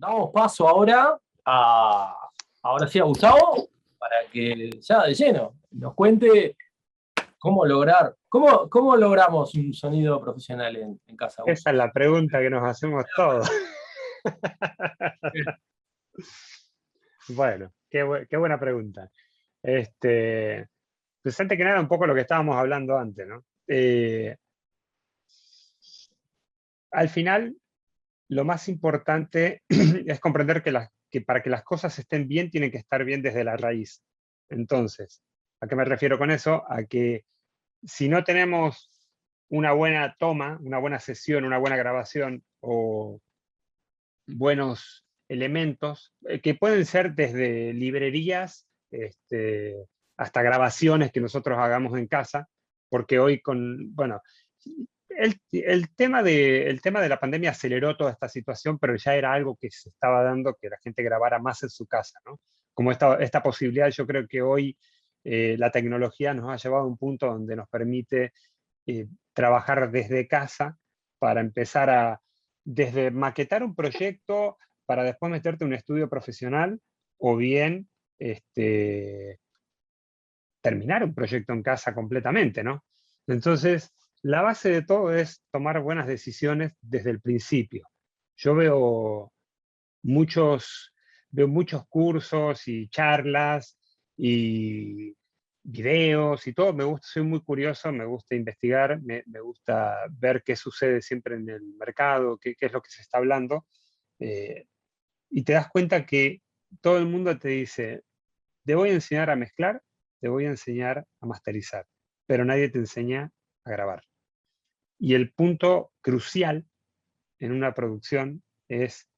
damos paso ahora sí a Gustavo, para que ya de lleno nos cuente cómo logramos un sonido profesional en casa, Esa Gus. es la pregunta que nos hacemos todos. Bueno, qué buena pregunta. Pues antes que nada, un poco lo que estábamos hablando antes, ¿no? Al final, lo más importante es comprender que para que las cosas estén bien, tienen que estar bien desde la raíz. Entonces, ¿a qué me refiero con eso? A que si no tenemos una buena toma, una buena sesión, una buena grabación o buenos elementos, que pueden ser desde librerías hasta grabaciones que nosotros hagamos en casa, porque hoy bueno, el tema de la pandemia aceleró toda esta situación, pero ya era algo que se estaba dando, que la gente grabara más en su casa, ¿no? Como esta posibilidad, yo creo que hoy la tecnología nos ha llevado a un punto donde nos permite trabajar desde casa para empezar desde maquetar un proyecto para después meterte en un estudio profesional o bien terminar un proyecto en casa completamente, ¿no? Entonces, la base de todo es tomar buenas decisiones desde el principio. Yo muchos, veo muchos cursos y charlas y videos y todo. Soy muy curioso, me gusta investigar, me gusta ver qué sucede siempre en el mercado, qué es lo que se está hablando. eh, y te das cuenta que todo el mundo te dice, te voy a enseñar a mezclar, te voy a enseñar a masterizar, pero nadie te enseña a grabar. Y el punto crucial en una producción es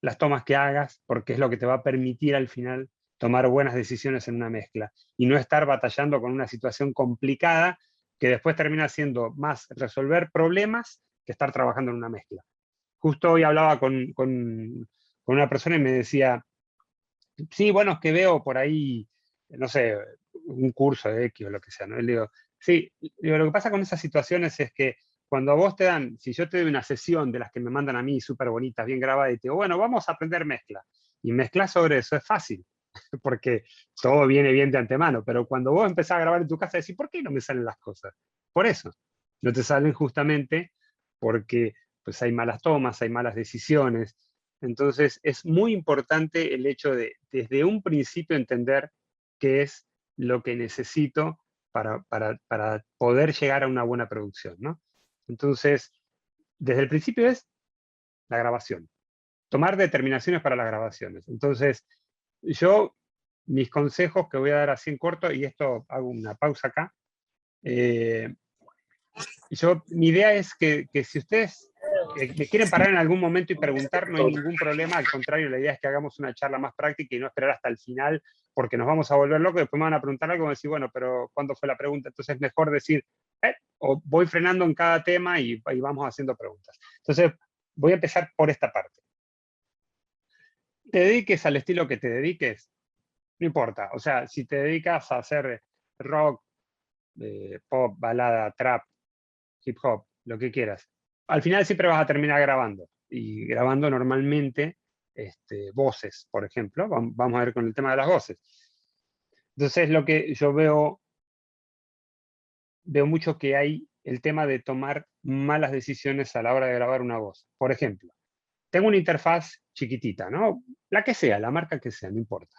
las tomas que hagas, porque es lo que te va a permitir al final tomar buenas decisiones en una mezcla y no estar batallando con una situación complicada que después termina siendo más resolver problemas que estar trabajando en una mezcla. Justo hoy hablaba con una persona y me decía, sí, bueno, es que veo por ahí, no sé, un curso de X o lo que sea, ¿no? Y le digo, sí, digo, lo que pasa con esas situaciones es que cuando a vos te dan, si yo te doy una sesión de las que me mandan a mí súper bonitas, bien grabadas, y te digo, bueno, vamos a aprender mezcla, y mezclar sobre eso es fácil, porque todo viene bien de antemano, pero cuando vos empezás a grabar en tu casa, decís, ¿por qué no me salen las cosas? Por eso, no te salen justamente porque pues hay malas tomas, hay malas decisiones. Entonces es muy importante el hecho de desde un principio entender qué es lo que necesito para poder llegar a una buena producción, ¿no? Entonces, desde el principio es la grabación, tomar determinaciones para las grabaciones. Entonces, yo, mis consejos que voy a dar así en corto, y esto hago una pausa acá, eh, mi idea es que si ustedes me quieren parar en algún momento y preguntar, no hay ningún problema, al contrario, la idea es que hagamos una charla más práctica y no esperar hasta el final, porque nos vamos a volver locos, después me van a preguntar algo y decir, bueno, pero ¿cuándo fue la pregunta? Entonces es mejor decir, o voy frenando en cada tema y vamos haciendo preguntas. Entonces, voy a empezar por esta parte. Te dediques al estilo que te dediques, no importa, o sea, si te dedicas a hacer rock, pop, balada, trap, hip hop, lo que quieras. Al final siempre vas a terminar grabando, y grabando normalmente voces, por ejemplo. Vamos a ver con el tema de las voces. Entonces, lo que yo veo mucho que hay el tema de tomar malas decisiones a la hora de grabar una voz. Por ejemplo, tengo una interfaz chiquitita, ¿no? La que sea, la marca que sea, no importa.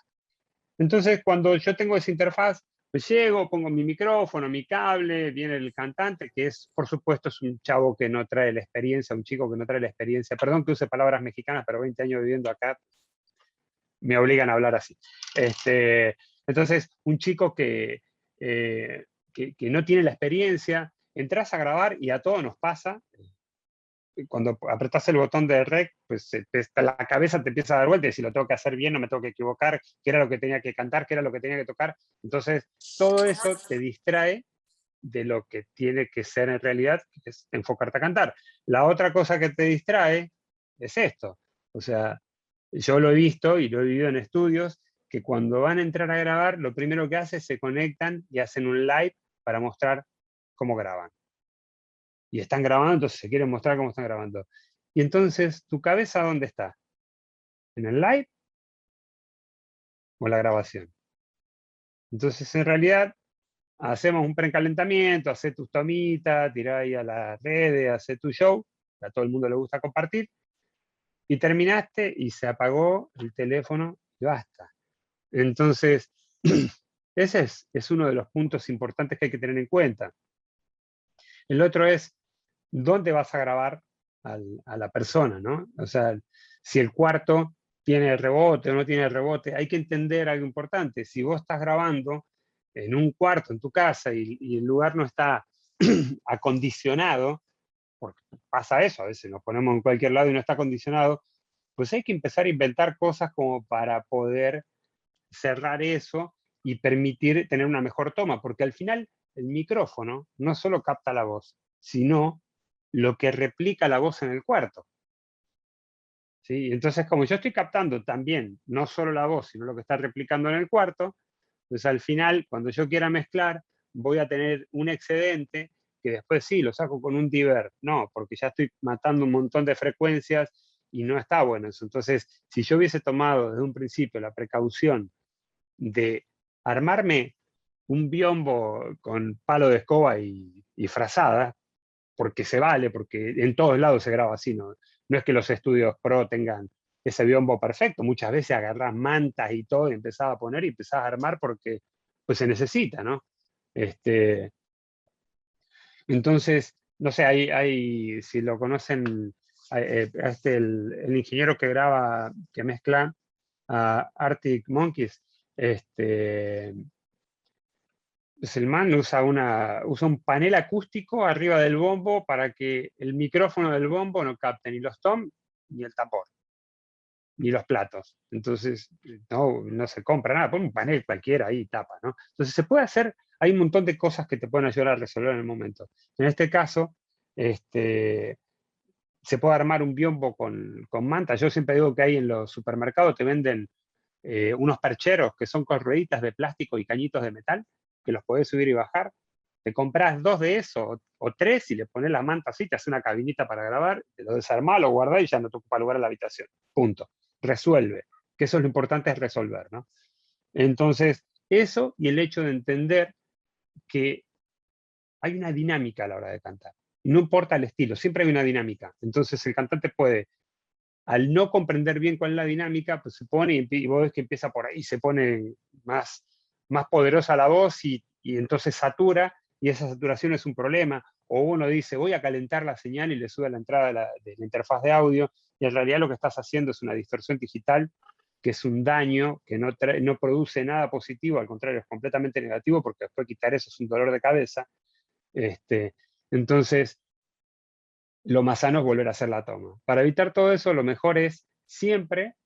Entonces, cuando yo tengo esa interfaz, pues llego, pongo mi micrófono, mi cable, viene el cantante, que es, por supuesto, es un chavo que no trae la experiencia, un chico que no trae la experiencia. Perdón que use palabras mexicanas, pero 20 años viviendo acá me obligan a hablar así. Entonces, un chico que no tiene la experiencia, entras a grabar y a todos nos pasa, cuando apretas el botón de rec, pues la cabeza te empieza a dar vueltas, si lo tengo que hacer bien, no me tengo que equivocar, qué era lo que tenía que cantar, qué era lo que tenía que tocar. Entonces, todo eso te distrae de lo que tiene que ser en realidad, que es enfocarte a cantar. La otra cosa que te distrae es esto. O sea, yo lo he visto y lo he vivido en estudios, que cuando van a entrar a grabar, lo primero que hacen es se conectan y hacen un live para mostrar cómo graban. Y están grabando, entonces se quieren mostrar cómo están grabando. Y entonces, ¿tu cabeza dónde está? ¿En el live o en la grabación? Entonces, en realidad, hacemos un precalentamiento, hace tus tomitas, tirá ahí a las redes, hace tu show, a todo el mundo le gusta compartir, y terminaste y se apagó el teléfono y basta. Entonces, ese es uno de los puntos importantes que hay que tener en cuenta. El otro es, ¿dónde vas a grabar a la persona, ¿no? O sea, si el cuarto tiene rebote o no tiene rebote, hay que entender algo importante. Si vos estás grabando en un cuarto en tu casa y el lugar no está acondicionado, porque pasa eso, a veces nos ponemos en cualquier lado y no está acondicionado, pues hay que empezar a inventar cosas como para poder cerrar eso y permitir tener una mejor toma, porque al final el micrófono no solo capta la voz, sino lo que replica la voz en el cuarto. ¿Sí? Entonces, como yo estoy captando también no solo la voz, sino lo que está replicando en el cuarto, pues al final, cuando yo quiera mezclar, voy a tener un excedente que después sí, lo saco con un diver. No, porque ya estoy matando un montón de frecuencias y no está bueno eso. Entonces, si yo hubiese tomado desde un principio la precaución de armarme un biombo con palo de escoba y frazada, porque se vale, porque en todos lados se graba así, no es que los estudios pro tengan ese biombo perfecto, muchas veces agarrás mantas y todo y empezás a poner y empezás a armar porque pues se necesita, ¿no? Entonces, no sé, si lo conocen, el ingeniero que graba, que mezcla a Arctic Monkeys, pues el man usa un panel acústico arriba del bombo para que el micrófono del bombo no capte ni los toms ni el tambor, ni los platos. Entonces, no se compra nada, pon un panel cualquiera ahí y tapa, ¿no? Entonces se puede hacer, hay un montón de cosas que te pueden ayudar a resolver en el momento. En este caso, se puede armar un biombo con manta. Yo siempre digo que ahí en los supermercados te venden unos percheros que son con rueditas de plástico y cañitos de metal, que los podés subir y bajar. Te compras 2 de esos o 3 y le pones la manta así, te hace una cabinita para grabar, te lo desarmás, lo guardás y ya no te ocupa lugar en la habitación. Punto. Resuelve. Que eso es lo importante, es resolver, ¿no? Entonces, eso y el hecho de entender que hay una dinámica a la hora de cantar. Y no importa el estilo, siempre hay una dinámica. Entonces el cantante puede, al no comprender bien cuál es la dinámica, pues se pone y vos ves que empieza por ahí, se pone más poderosa la voz y entonces satura, y esa saturación es un problema. O uno dice, voy a calentar la señal y le sube la entrada de la interfaz de audio, y en realidad lo que estás haciendo es una distorsión digital, que es un daño, que no produce nada positivo, al contrario, es completamente negativo, porque después quitar eso es un dolor de cabeza. Entonces, lo más sano es volver a hacer la toma. Para evitar todo eso, lo mejor es siempre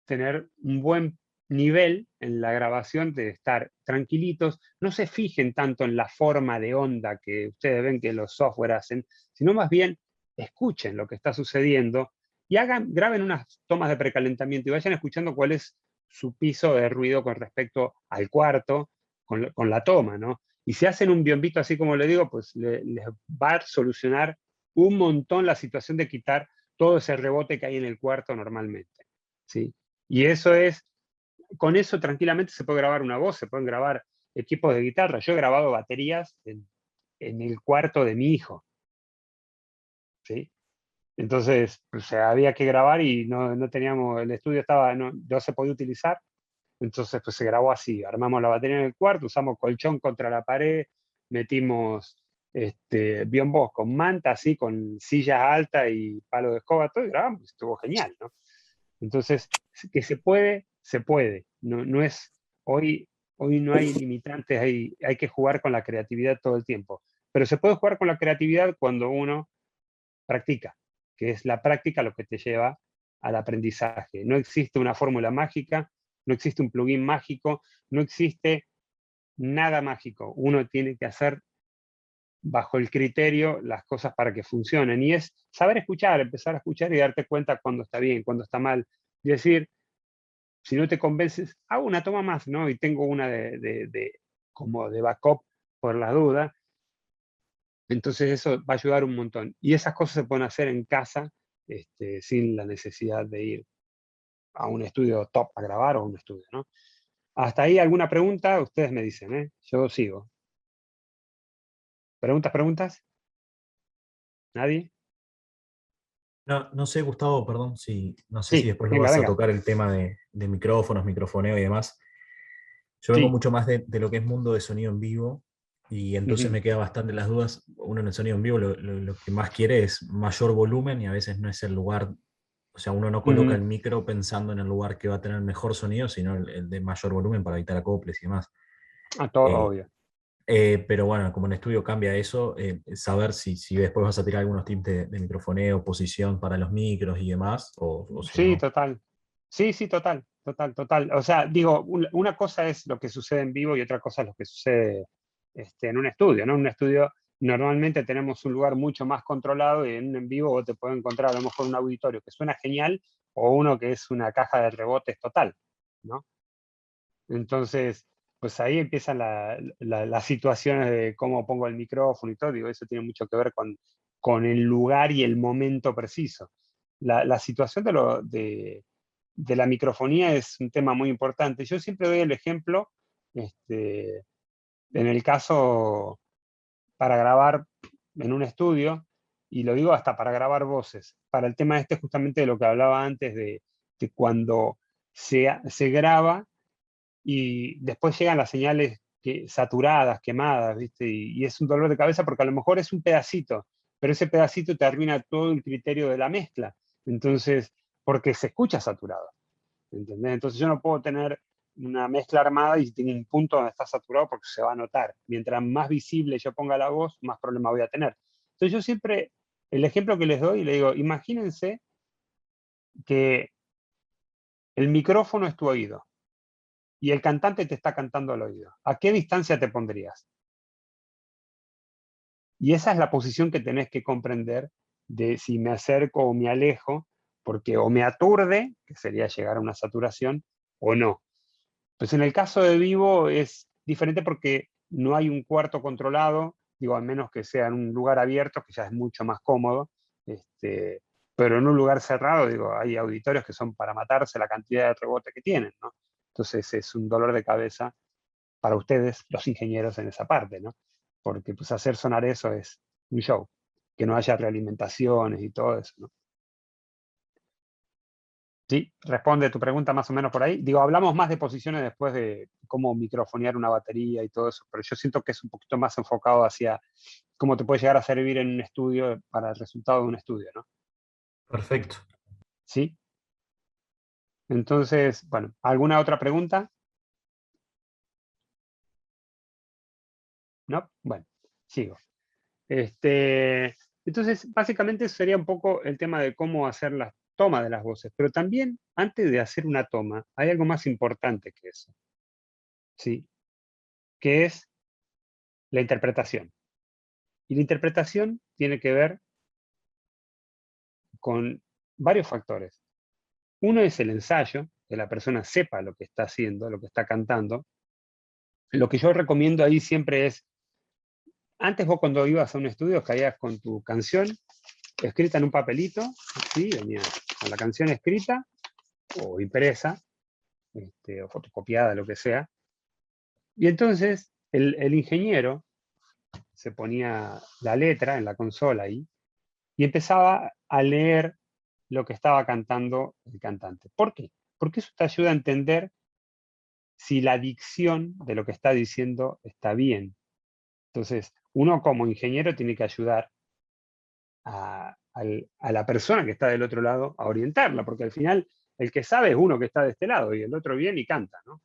tener un buen nivel en la grabación, de estar tranquilitos, no se fijen tanto en la forma de onda que ustedes ven que los software hacen, sino más bien escuchen lo que está sucediendo y graben unas tomas de precalentamiento y vayan escuchando cuál es su piso de ruido con respecto al cuarto, con la toma, ¿no? Y si hacen un biombito así como le digo, pues les va a solucionar un montón la situación de quitar todo ese rebote que hay en el cuarto normalmente, ¿sí? Y con eso tranquilamente se puede grabar una voz, se pueden grabar equipos de guitarra. Yo he grabado baterías en el cuarto de mi hijo, ¿sí? Entonces, pues, había que grabar y no teníamos, el estudio no se podía utilizar, entonces pues se grabó así, armamos la batería en el cuarto, usamos colchón contra la pared, metimos biombos con manta, así, con sillas altas y palo de escoba, todo, y grabamos, estuvo genial, ¿no? Entonces, que se puede, se puede. No es, hoy no hay limitantes, hay que jugar con la creatividad todo el tiempo. Pero se puede jugar con la creatividad cuando uno practica, que es la práctica lo que te lleva al aprendizaje. No existe una fórmula mágica, no existe un plugin mágico, no existe nada mágico. Uno tiene que hacer bajo el criterio las cosas para que funcionen. Y es saber escuchar, empezar a escuchar y darte cuenta cuando está bien, cuando está mal. Y decir, si no te convences, hago una toma más, ¿no? Y tengo una como de backup por la duda. Entonces eso va a ayudar un montón. Y esas cosas se pueden hacer en casa, sin la necesidad de ir a un estudio top a grabar o a un estudio, ¿no? Hasta ahí, ¿alguna pregunta? Ustedes me dicen, ¿eh? Yo sigo. ¿Preguntas, preguntas? ¿Nadie? No, no sé, Gustavo, perdón, no sé si Sí, después lo venga, vas a venga. tocar el tema de micrófonos, microfoneo y demás. Yo vengo Sí. mucho más de lo que es mundo de sonido en vivo y entonces Ujú. me queda bastante las dudas. Uno en el sonido en vivo lo que más quiere es mayor volumen y a veces no es el lugar, o sea, uno no coloca Ujú. el micro pensando en el lugar que va a tener mejor sonido, sino el de mayor volumen para evitar acoples y demás. Todo Eh, obvio. pero bueno, como en estudio cambia eso, saber si después vas a tirar algunos tips de microfoneo, posición para los micros y demás, o si Sí, no. total. Sí, sí, total, total, total. O sea, digo, una cosa es lo que sucede en vivo y otra cosa es lo que sucede en un estudio, ¿no? En un estudio normalmente tenemos un lugar mucho más controlado y en un en vivo vos te puedes encontrar a lo mejor un auditorio que suena genial o uno que es una caja de rebotes total, ¿no? Entonces, pues ahí empiezan las situaciones de cómo pongo el micrófono y todo. Digo, eso tiene mucho que ver con el lugar y el momento preciso. La situación de la microfonía es un tema muy importante. Yo siempre doy el ejemplo, este, en el caso para grabar en un estudio, y lo digo hasta para grabar voces, para el tema este justamente de lo que hablaba antes de cuando se graba y después llegan las señales saturadas, quemadas, ¿viste? Y es un dolor de cabeza porque a lo mejor es un pedacito, pero ese pedacito te arruina todo el criterio de la mezcla. Entonces, porque se escucha saturado, ¿entendés? Entonces yo no puedo tener una mezcla armada y tiene un punto donde está saturado porque se va a notar. Mientras más visible yo ponga la voz, más problema voy a tener. Entonces yo siempre, el ejemplo que les doy, le digo, imagínense que el micrófono es tu oído y el cantante te está cantando al oído. ¿A qué distancia te pondrías? Y esa es la posición que tenés que comprender de si me acerco o me alejo, porque o me aturde, que sería llegar a una saturación, o no. Pues en el caso de vivo es diferente porque no hay un cuarto controlado, digo, al menos que sea en un lugar abierto, que ya es mucho más cómodo, pero en un lugar cerrado, digo, hay auditorios que son para matarse la cantidad de rebote que tienen, ¿no? Entonces es un dolor de cabeza para ustedes, los ingenieros, en esa parte, ¿no? Porque pues hacer sonar eso es un show, que no haya realimentaciones y todo eso, ¿no? Sí, responde tu pregunta más o menos por ahí. Digo, hablamos más de posiciones después de cómo microfonear una batería y todo eso, pero yo siento que es un poquito más enfocado hacia cómo te puede llegar a servir en un estudio para el resultado de un estudio, ¿no? Perfecto. Sí. Entonces, bueno, ¿alguna otra pregunta? ¿No? Bueno, sigo. Entonces, básicamente eso sería un poco el tema de cómo hacer la toma de las voces, pero también antes de hacer una toma hay algo más importante que eso, ¿sí? Que es la interpretación. Y la interpretación tiene que ver con varios factores. Uno es el ensayo, que la persona sepa lo que está haciendo, lo que está cantando. Lo que yo recomiendo ahí siempre es, antes vos cuando ibas a un estudio caías con tu canción escrita en un papelito, ¿sí? Venía con la canción escrita o impresa, o fotocopiada, lo que sea. Y entonces el ingeniero se ponía la letra en la consola ahí y empezaba a leer lo que estaba cantando el cantante. ¿Por qué? Porque eso te ayuda a entender si la dicción de lo que está diciendo está bien. Entonces, uno como ingeniero tiene que ayudar a la persona que está del otro lado a orientarla, porque al final el que sabe es uno que está de este lado y el otro viene y canta, ¿no?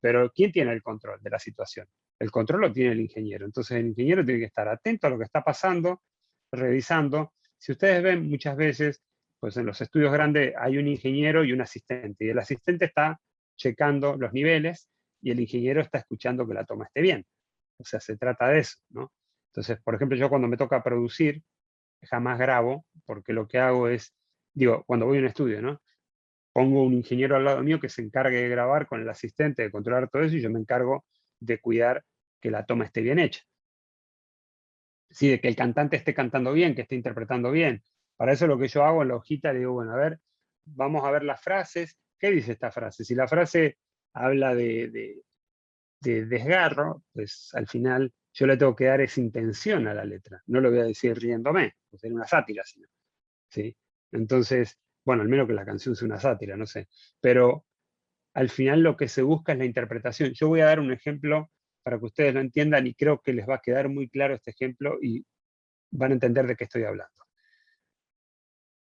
Pero ¿quién tiene el control de la situación? El control lo tiene el ingeniero. Entonces el ingeniero tiene que estar atento a lo que está pasando, revisando. Si ustedes ven muchas veces, pues en los estudios grandes hay un ingeniero y un asistente, y el asistente está checando los niveles y el ingeniero está escuchando que la toma esté bien. O sea, se trata de eso, ¿no? Entonces, por ejemplo, yo cuando me toca producir, jamás grabo, porque lo que hago es, digo, cuando voy a un estudio, ¿no? Pongo un ingeniero al lado mío que se encargue de grabar con el asistente, de controlar todo eso, y yo me encargo de cuidar que la toma esté bien hecha. Sí, de que el cantante esté cantando bien, que esté interpretando bien. Para eso lo que yo hago en la hojita, le digo, bueno, a ver, vamos a ver las frases, ¿qué dice esta frase? Si la frase habla de desgarro, pues al final yo le tengo que dar esa intención a la letra. No lo voy a decir riéndome, pues sería una sátira, sino, ¿sí? Entonces, bueno, al menos que la canción sea una sátira, no sé. Pero al final lo que se busca es la interpretación. Yo voy a dar un ejemplo para que ustedes lo entiendan y creo que les va a quedar muy claro este ejemplo y van a entender de qué estoy hablando.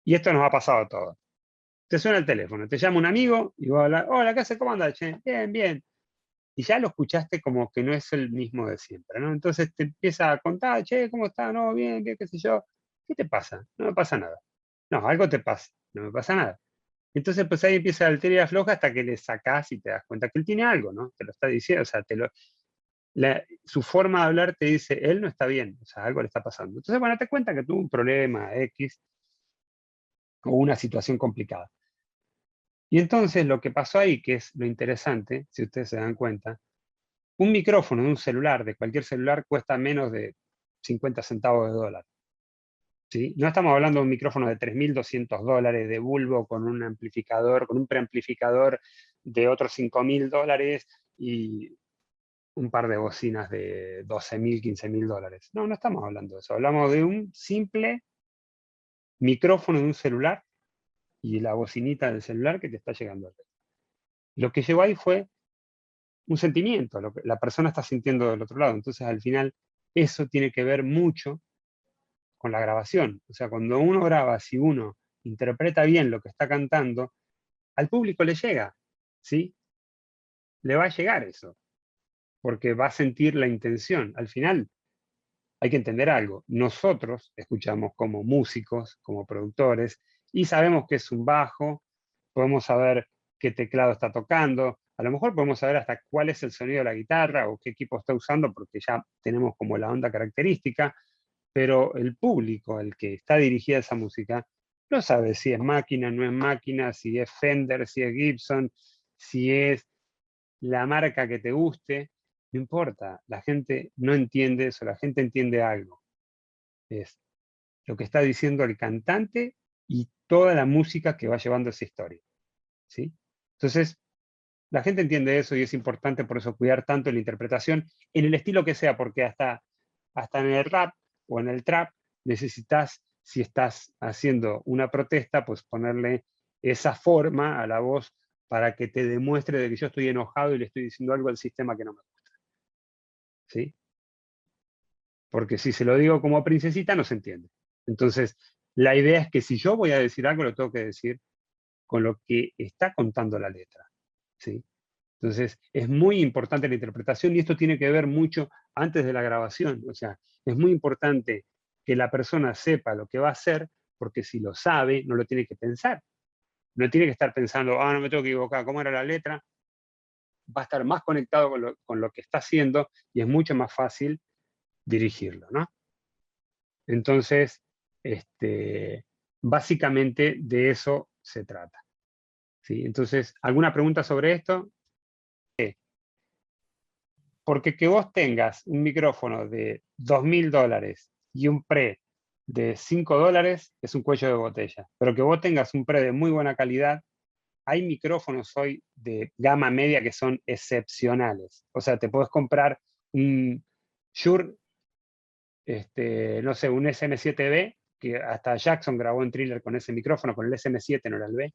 Y esto nos ha pasado a todos. Te suena el teléfono, te llama un amigo y vos hablas, hola, ¿qué haces? ¿Cómo andas, che? Bien, bien. Y ya lo escuchaste como que no es el mismo de siempre, ¿no? Entonces te empieza a contar, che, ¿cómo estás? No, bien, bien, qué sé yo. ¿Qué te pasa? No me pasa nada. No, algo te pasa, no me pasa nada. Entonces, pues ahí empieza la tira floja hasta que le sacás y te das cuenta que él tiene algo, ¿no? Te lo está diciendo, o sea, su forma de hablar te dice, él no está bien, o sea, algo le está pasando. Entonces, bueno, te cuenta que tuvo un problema X o una situación complicada. Y entonces lo que pasó ahí, que es lo interesante, si ustedes se dan cuenta, un micrófono de un celular, de cualquier celular, cuesta menos de 50 centavos de dólar. ¿Sí? No estamos hablando de un micrófono de $3.200 de bulbo con un amplificador, con un preamplificador de otros $5.000 y un par de bocinas de $12.000, $15.000. No, no estamos hablando de eso. Hablamos de un simple micrófono de un celular y la bocinita del celular que te está llegando al resto. Lo que llegó ahí fue un sentimiento, lo que la persona está sintiendo del otro lado. Entonces, al final, eso tiene que ver mucho con la grabación. O sea, cuando uno graba, si uno interpreta bien lo que está cantando, al público le llega, ¿sí? Le va a llegar eso, porque va a sentir la intención. Al final, hay que entender algo. Nosotros escuchamos como músicos, como productores, y sabemos que es un bajo, podemos saber qué teclado está tocando, a lo mejor podemos saber hasta cuál es el sonido de la guitarra o qué equipo está usando, porque ya tenemos como la onda característica, pero el público, el que está dirigida a esa música, no sabe si es máquina, no es máquina, si es Fender, si es Gibson, si es la marca que te guste, no importa, la gente no entiende eso, la gente entiende algo. Es lo que está diciendo el cantante y toda la música que va llevando esa historia, ¿sí? Entonces, la gente entiende eso y es importante por eso cuidar tanto la interpretación en el estilo que sea, porque hasta en el rap o en el trap necesitas, si estás haciendo una protesta, pues ponerle esa forma a la voz para que te demuestre de que yo estoy enojado y le estoy diciendo algo al sistema que no me gusta, ¿sí? Porque si se lo digo como princesita, no se entiende. Entonces, la idea es que si yo voy a decir algo, lo tengo que decir con lo que está contando la letra, ¿sí? Entonces, es muy importante la interpretación y esto tiene que ver mucho antes de la grabación. O sea, es muy importante que la persona sepa lo que va a hacer, porque si lo sabe, no lo tiene que pensar. No tiene que estar pensando, no me tengo que equivocar, ¿cómo era la letra? Va a estar más conectado con lo que está haciendo y es mucho más fácil dirigirlo, ¿no? Entonces, básicamente de eso se trata, ¿sí? Entonces, ¿alguna pregunta sobre esto? Porque que vos tengas un micrófono de $2.000 y un pre de $5 es un cuello de botella. Pero que vos tengas un pre de muy buena calidad, hay micrófonos hoy de gama media que son excepcionales. O sea, te podés comprar un Shure, no sé, un SM7B, que hasta Jackson grabó en Thriller con ese micrófono, con el SM7, no era el B,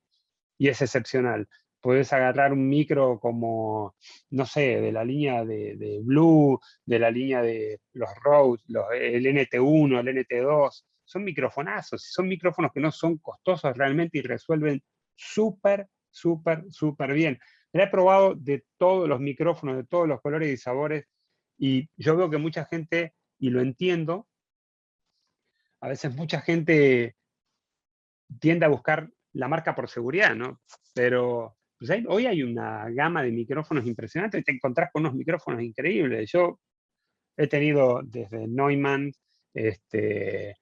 y es excepcional. Podés agarrar un micro como, no sé, de la línea de Blue, de la línea de los Rode, el NT1, el NT2, son microfonazos, son micrófonos que no son costosos realmente y resuelven súper, súper, súper bien. Me he probado de todos los micrófonos, de todos los colores y sabores, y yo veo que mucha gente, y lo entiendo, a veces mucha gente tiende a buscar la marca por seguridad, ¿no? Pero pues hoy hay una gama de micrófonos impresionante y te encontrás con unos micrófonos increíbles. Yo he tenido desde Neumann, de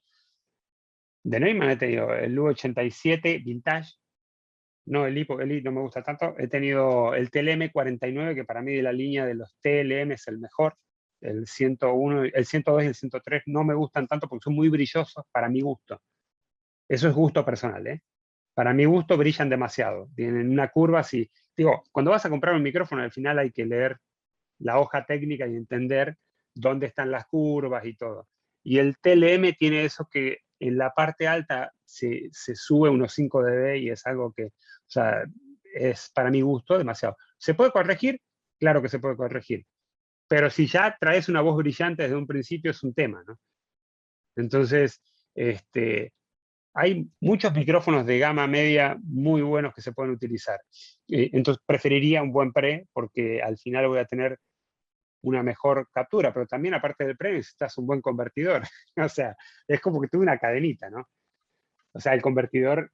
Neumann he tenido el U87 Vintage, no el I, porque el I no me gusta tanto. He tenido el TLM49, que para mí de la línea de los TLM es el mejor. El 101, el 102 y el 103 no me gustan tanto porque son muy brillosos para mi gusto. Eso es gusto personal, ¿eh? para mi gusto, brillan demasiado. Tienen una curva así. Digo, cuando vas a comprar un micrófono, al final hay que leer la hoja técnica y entender dónde están las curvas y todo. Y el TLM tiene eso que en la parte alta se sube unos 5 dB y es algo que, o sea, es para mi gusto demasiado. ¿Se puede corregir? Claro que se puede corregir. Pero si ya traes una voz brillante desde un principio es un tema, ¿no? Entonces, hay muchos micrófonos de gama media muy buenos que se pueden utilizar. Entonces preferiría un buen pre porque al final voy a tener una mejor captura, pero también aparte del pre necesitas un buen convertidor. O sea, es como que tuve una cadenita, ¿no? O sea, el convertidor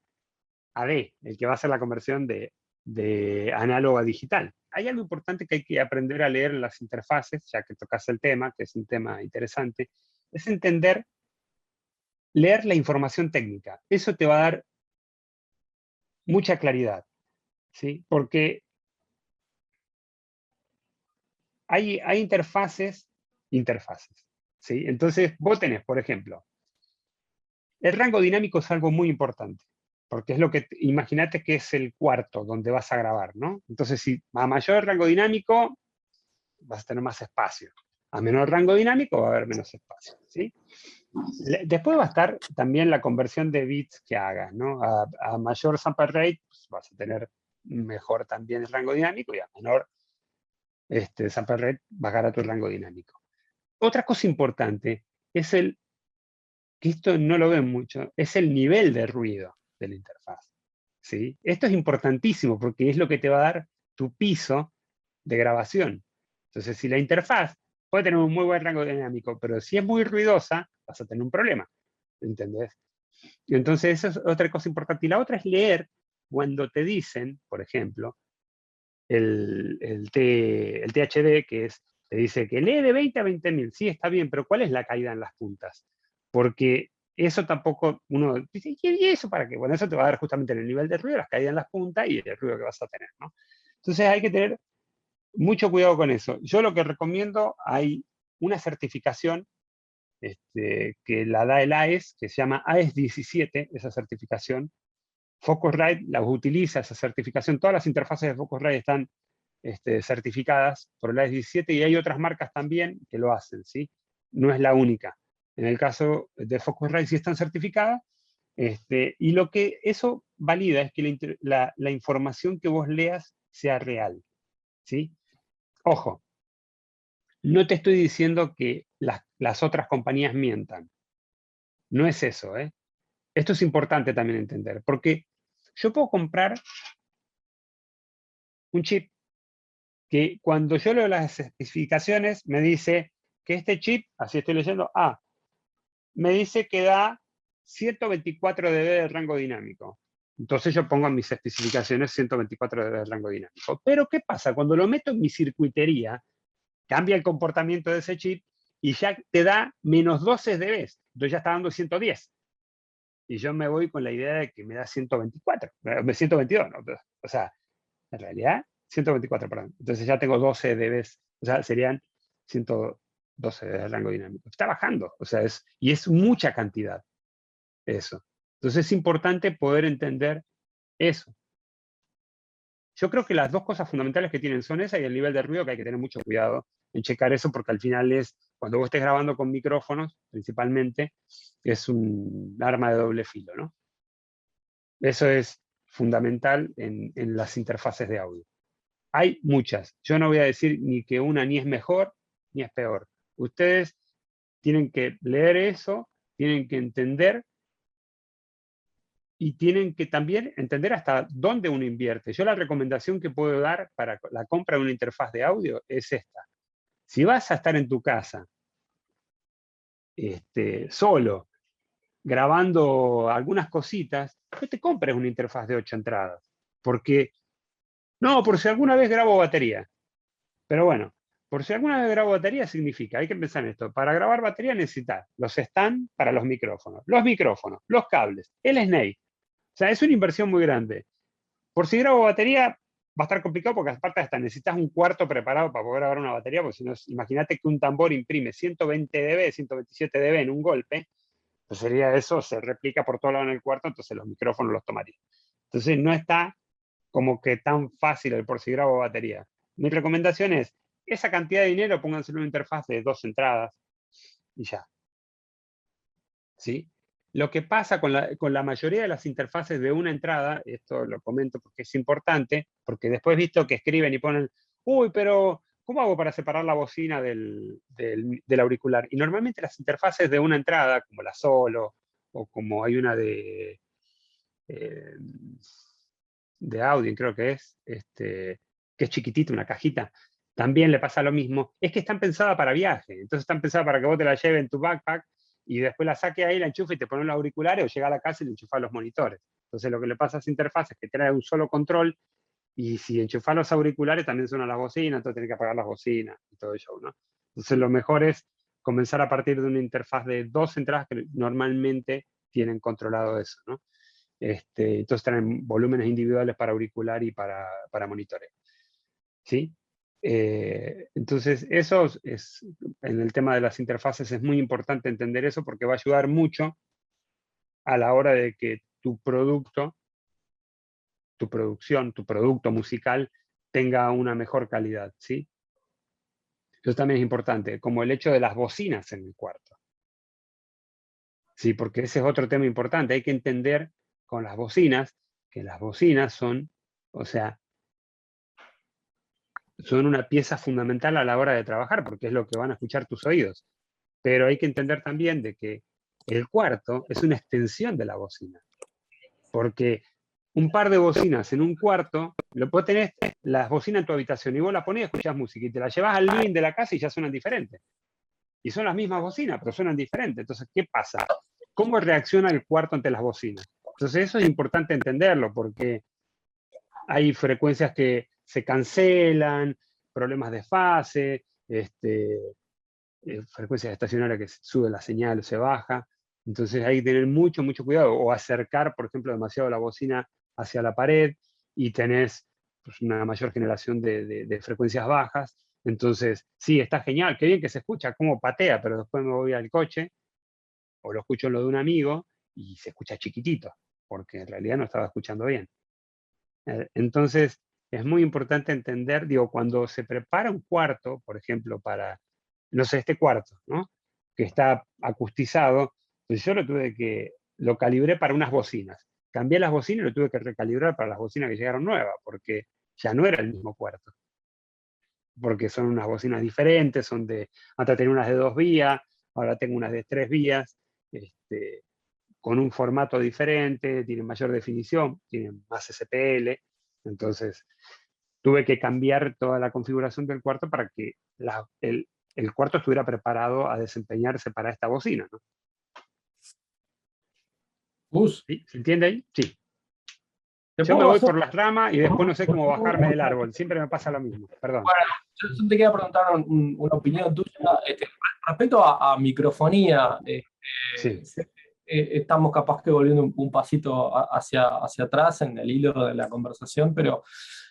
AD, el que va a hacer la conversión de análogo a digital. Hay algo importante que hay que aprender a leer en las interfaces, ya que tocas el tema, que es un tema interesante, es entender, leer la información técnica. Eso te va a dar mucha claridad, ¿sí? Porque hay interfaces, ¿sí? Entonces, vos tenés, por ejemplo, el rango dinámico es algo muy importante, porque es lo que, imagínate que es el cuarto donde vas a grabar, ¿no? Entonces, si a mayor rango dinámico, vas a tener más espacio. A menor rango dinámico va a haber menos espacio, ¿sí? Después va a estar también la conversión de bits que hagas, ¿no? A mayor sample rate, pues vas a tener mejor también el rango dinámico y a menor sample rate bajará tu rango dinámico. Otra cosa importante es que esto no lo ven mucho, es el nivel de ruido de la interfaz, ¿sí? Esto es importantísimo porque es lo que te va a dar tu piso de grabación. Entonces, si la interfaz puede tener un muy buen rango dinámico, pero si es muy ruidosa, vas a tener un problema, ¿entendés? Y entonces, eso es otra cosa importante. Y la otra es leer cuando te dicen, por ejemplo, el THD, que te dice que lee de 20 a 20.000. Sí, está bien, pero ¿cuál es la caída en las puntas? Porque eso tampoco, uno dice, ¿y eso para qué? Bueno, eso te va a dar justamente en el nivel de ruido, las caídas en las puntas y el ruido que vas a tener, ¿no? Entonces hay que tener mucho cuidado con eso. Yo lo que recomiendo, hay una certificación que la da el AES, que se llama AES 17, esa certificación. Focusrite la utiliza, esa certificación. Todas las interfaces de Focusrite están certificadas por el AES 17 y hay otras marcas también que lo hacen, ¿sí? No es la única. En el caso de Focusrite sí están certificadas. Y lo que eso valida es que la información que vos leas sea real, ¿sí? Ojo, no te estoy diciendo que las otras compañías mientan. No es eso, ¿eh? Esto es importante también entender, porque yo puedo comprar un chip que cuando yo leo las especificaciones me dice que este chip, así estoy leyendo, me dice que da 124 dB de rango dinámico. Entonces yo pongo en mis especificaciones 124 dB de rango dinámico. Pero ¿qué pasa? Cuando lo meto en mi circuitería, cambia el comportamiento de ese chip y ya te da menos 12 dB. Entonces ya está dando 110. Y yo me voy con la idea de que me da 124, 122, ¿no? O sea, en realidad, 124, perdón. Entonces ya tengo 12 dB, o sea, serían 112 de rango dinámico. Está bajando, o sea, y es mucha cantidad eso. Entonces es importante poder entender eso. Yo creo que las dos cosas fundamentales que tienen son esa y el nivel de ruido, que hay que tener mucho cuidado en checar eso, porque al final cuando vos estés grabando con micrófonos, principalmente, es un arma de doble filo, ¿no? Eso es fundamental en las interfaces de audio. Hay muchas. Yo no voy a decir ni que una ni es mejor ni es peor. Ustedes tienen que leer eso, tienen que entender y tienen que también entender hasta dónde uno invierte. Yo la recomendación que puedo dar para la compra de una interfaz de audio es esta. Si vas a estar en tu casa solo, grabando algunas cositas, no te compres una interfaz de 8 entradas. Porque, no, por si alguna vez grabo batería. Pero bueno, por si alguna vez grabo batería significa, hay que pensar en esto, para grabar batería necesitas los stands para los micrófonos, los cables, el snake. O sea, es una inversión muy grande. Por si grabo batería, va a estar complicado porque aparte hasta necesitas un cuarto preparado para poder grabar una batería, porque si no, imagínate que un tambor imprime 120 dB, 127 dB en un golpe, pues sería eso, se replica por todo lado en el cuarto, entonces los micrófonos los tomarían. Entonces no está como que tan fácil el por si grabo batería. Mi recomendación es, esa cantidad de dinero pónganse en una interfaz de 2 entradas y ya. ¿Sí? Lo que pasa con la mayoría de las interfaces de una entrada, esto lo comento porque es importante, porque después he visto que escriben y ponen, uy, pero ¿cómo hago para separar la bocina del auricular? Y normalmente las interfaces de una entrada, como la Solo, o como hay una de Audi, creo que es, que es chiquitita, una cajita, también le pasa lo mismo, es que están pensadas para viaje, entonces están pensadas para que vos te la lleves en tu backpack y después la saques ahí, la enchufes y te pones los auriculares o llega a la casa y le enchufas los monitores. Entonces lo que le pasa a esa interfaz es que trae un solo control y si enchufas los auriculares también suenan las bocinas, entonces tenés que apagar las bocinas y todo eso, ¿no? Entonces lo mejor es comenzar a partir de una interfaz de 2 entradas que normalmente tienen controlado eso, ¿no? Entonces traen volúmenes individuales para auricular y para monitoreo. ¿Sí? Entonces, eso es, en el tema de las interfaces es muy importante entender eso porque va a ayudar mucho a la hora de que tu producto, tu producción, tu producto musical tenga una mejor calidad, ¿sí? Eso también es importante, como el hecho de las bocinas en el cuarto. Sí, porque ese es otro tema importante. Hay que entender con las bocinas que las bocinas son, o sea, son una pieza fundamental a la hora de trabajar, porque es lo que van a escuchar tus oídos. Pero hay que entender también de que el cuarto es una extensión de la bocina. Porque un par de bocinas en un cuarto, vos tenés las bocinas en tu habitación y vos la ponés y escuchás música y te la llevas al living de la casa y ya suenan diferentes. Y son las mismas bocinas, pero suenan diferentes. Entonces, ¿qué pasa? ¿Cómo reacciona el cuarto ante las bocinas? Entonces, eso es importante entenderlo porque hay frecuencias que se cancelan, problemas de fase, frecuencias estacionarias que sube la señal o se baja. Entonces hay que tener mucho, mucho cuidado. O acercar, por ejemplo, demasiado la bocina hacia la pared y tenés pues, una mayor generación de frecuencias bajas. Entonces, sí, está genial, qué bien que se escucha, cómo patea, pero después me voy al coche o lo escucho en lo de un amigo y se escucha chiquitito, porque en realidad no estaba escuchando bien. Entonces, es muy importante entender, digo, cuando se prepara un cuarto, por ejemplo, para, no sé, este cuarto, ¿no? Que está acustizado, pues yo lo calibré para unas bocinas. Cambié las bocinas y lo tuve que recalibrar para las bocinas que llegaron nuevas, porque ya no era el mismo cuarto. Porque son unas bocinas diferentes, antes tenía unas de 2 vías, ahora tengo unas de 3 vías, con un formato diferente, tienen mayor definición, tienen más SPL, entonces tuve que cambiar toda la configuración del cuarto para que el cuarto estuviera preparado a desempeñarse para esta bocina, ¿no? ¿Sí? ¿Se entiende ahí? Sí. Yo me voy por las ramas y después no sé cómo bajarme del árbol, siempre me pasa lo mismo, perdón. Bueno, yo te quería preguntar una opinión tuya respecto a microfonía. Sí. Estamos capaz que volviendo un pasito hacia atrás en el hilo de la conversación, pero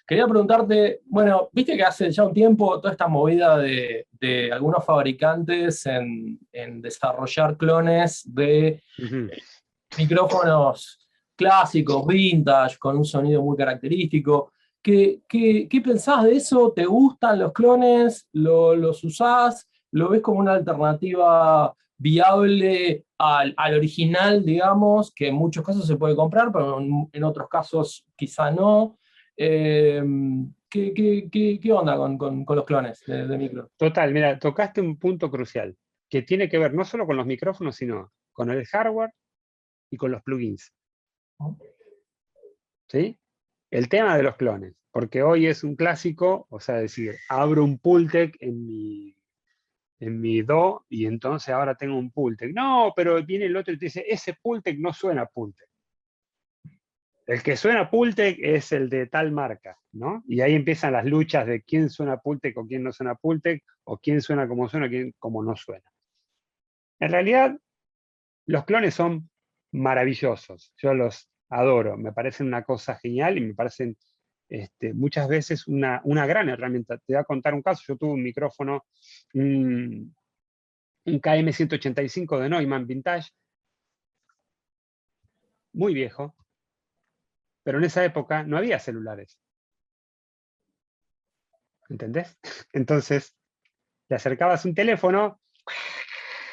quería preguntarte, bueno, viste que hace ya un tiempo toda esta movida de algunos fabricantes en desarrollar clones de micrófonos clásicos, vintage, con un sonido muy característico. ¿Qué pensás de eso? ¿Te gustan los clones? ¿Los usás? ¿Lo ves como una alternativa viable al original, digamos, que en muchos casos se puede comprar, pero en otros casos quizá no? ¿Qué onda con los clones de micro? Total, mira, tocaste un punto crucial, que tiene que ver no solo con los micrófonos, sino con el hardware y con los plugins. ¿Sí? El tema de los clones, porque hoy es un clásico, o sea, decir, abro un Pultec en mi DAW y entonces ahora tengo un Pultec. No, pero viene el otro y te dice, ese Pultec no suena Pultec. El que suena Pultec es el de tal marca, ¿no? Y ahí empiezan las luchas de quién suena Pultec o quién no suena Pultec, o quién suena como suena, quién como no suena. En realidad, los clones son maravillosos. Yo los adoro. Me parecen una cosa genial y me parecen muchas veces una gran herramienta. Te voy a contar un caso. Yo tuve un micrófono, un KM185 de Neumann Vintage, muy viejo, pero en esa época no había celulares. ¿Entendés? Entonces, te acercabas un teléfono,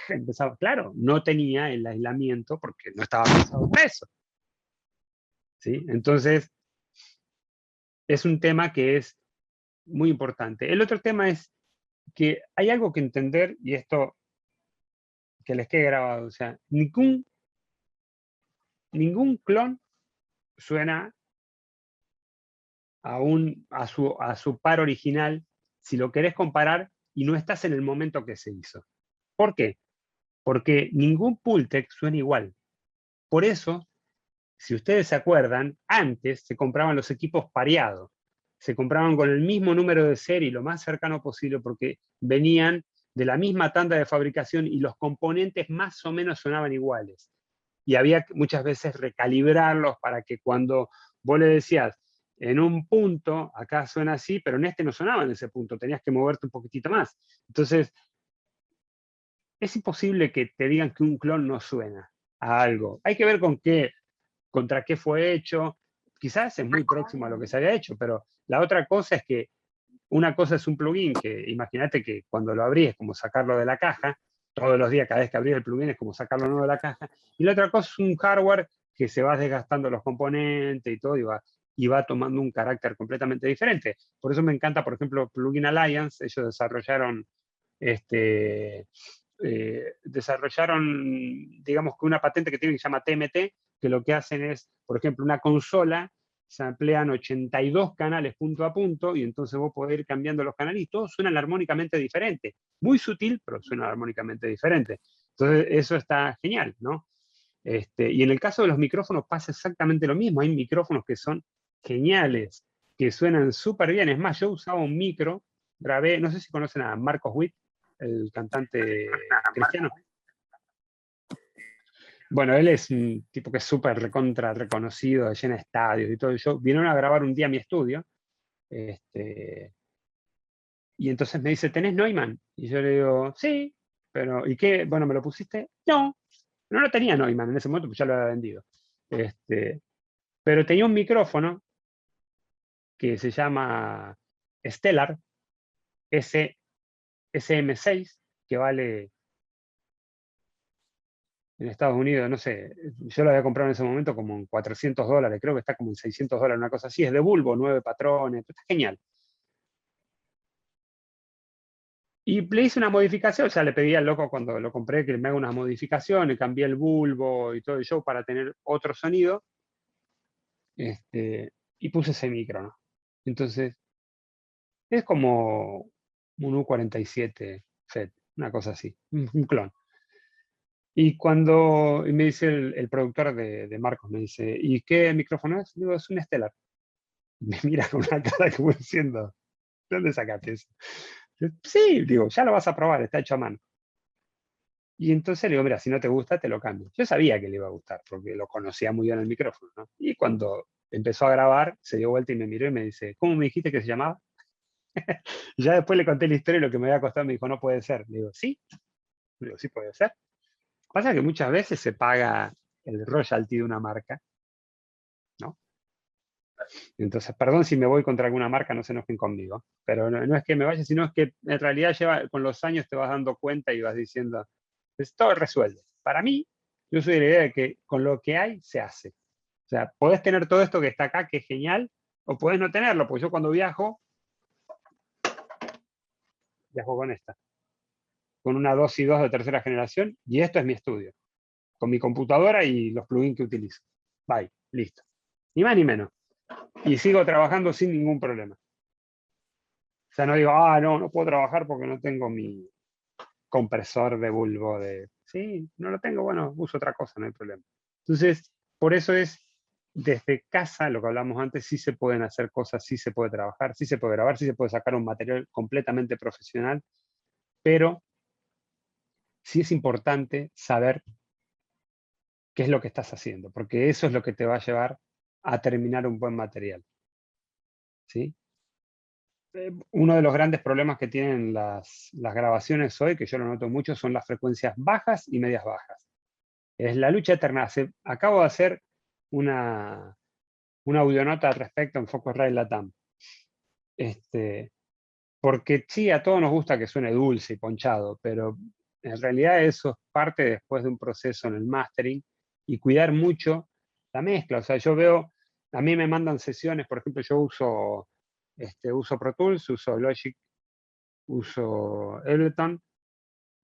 empezaba, claro, no tenía el aislamiento porque no estaba pensado para eso. ¿Sí? Entonces, es un tema que es muy importante. El otro tema es que hay algo que entender, y esto que les quede grabado, o sea, ningún clon suena a su par original si lo querés comparar y no estás en el momento que se hizo. ¿Por qué? Porque ningún Pultec suena igual. Por eso, si ustedes se acuerdan, antes se compraban los equipos pareados. Se compraban con el mismo número de serie, lo más cercano posible, porque venían de la misma tanda de fabricación y los componentes más o menos sonaban iguales. Y había que muchas veces recalibrarlos para que cuando vos le decías, en un punto, acá suena así, pero en este no sonaba en ese punto, tenías que moverte un poquitito más. Entonces, es imposible que te digan que un clon no suena a algo. Hay que ver contra qué fue hecho. Quizás es muy próximo a lo que se había hecho, pero la otra cosa es que una cosa es un plugin que imagínate que cuando lo abrís es como sacarlo de la caja, todos los días cada vez que abrís el plugin es como sacarlo nuevo de la caja, y la otra cosa es un hardware que se va desgastando los componentes y todo, y va tomando un carácter completamente diferente. Por eso me encanta, por ejemplo, Plugin Alliance. Ellos desarrollaron, digamos, que una patente que tienen que se llama TMT, que lo que hacen es, por ejemplo, una consola, se emplean 82 canales punto a punto, y entonces vos podés ir cambiando los canales y todos suenan armónicamente diferente. Muy sutil, pero suena armónicamente diferente. Entonces, eso está genial, ¿no? Y en el caso de los micrófonos pasa exactamente lo mismo. Hay micrófonos que son geniales, que suenan súper bien. Es más, yo usaba un micro, grabé, no sé si conocen a Marcos Witt, el cantante cristiano. Bueno, él es un tipo que es súper recontra reconocido, llena estadios y todo. Vinieron a grabar un día a mi estudio, y entonces me dice, ¿tenés Neumann? Y yo le digo, sí, pero ¿y qué? Bueno, ¿me lo pusiste? No, no lo tenía Neumann en ese momento, pues ya lo había vendido. Pero tenía un micrófono que se llama Stellar SM6, que vale en Estados Unidos, no sé, yo lo había comprado en ese momento como en $400, creo que está como en $600, una cosa así. Es de bulbo, 9 patrones, está genial. Y le hice una modificación, o sea, le pedí al loco cuando lo compré que me haga unas modificaciones, cambié el bulbo y todo el show para tener otro sonido, y puse ese micro, ¿no? Entonces, es como un U47 FET, una cosa así, un clon. Y me dice el productor de Marcos, me dice, ¿y qué micrófono es? Digo, es un Stellar. Me mira con una cara como diciendo, ¿de dónde sacaste eso? Sí, digo, ya lo vas a probar, está hecho a mano. Y entonces le digo, mira, si no te gusta, te lo cambio. Yo sabía que le iba a gustar, porque lo conocía muy bien el micrófono, ¿no? Y cuando empezó a grabar, se dio vuelta y me miró y me dice, ¿cómo me dijiste que se llamaba? Y ya después le conté la historia y lo que me había costado, me dijo, no puede ser. Le digo, sí. Le digo, sí puede ser. Pasa que muchas veces se paga el royalty de una marca, ¿no? Entonces, perdón si me voy contra alguna marca, no se enojen conmigo, pero no es que me vaya, sino es que en realidad con los años te vas dando cuenta y vas diciendo, pues todo resuelve. Para mí, yo soy de la idea de que con lo que hay, se hace. O sea, podés tener todo esto que está acá, que es genial, o podés no tenerlo, porque yo cuando viajo con esta, con una 2 y 2 de tercera generación, y esto es mi estudio, con mi computadora y los plugins que utilizo. Bye, listo. Ni más ni menos. Y sigo trabajando sin ningún problema. O sea, no digo, no puedo trabajar porque no tengo mi compresor de bulbo sí, no lo tengo, bueno, uso otra cosa, no hay problema. Entonces, por eso desde casa, lo que hablamos antes, sí se pueden hacer cosas, sí se puede trabajar, sí se puede grabar, sí se puede sacar un material completamente profesional, pero sí es importante saber qué es lo que estás haciendo, porque eso es lo que te va a llevar a terminar un buen material. ¿Sí? Uno de los grandes problemas que tienen las grabaciones hoy, que yo lo noto mucho, son las frecuencias bajas y medias bajas. Es la lucha eterna. Acabo de hacer una una audionota al respecto en Focusrite Latam. Porque sí, a todos nos gusta que suene dulce y ponchado, pero en realidad eso es parte después de un proceso en el mastering y cuidar mucho la mezcla. O sea, yo veo, a mí me mandan sesiones, por ejemplo, yo uso Pro Tools, uso Logic, uso Ableton,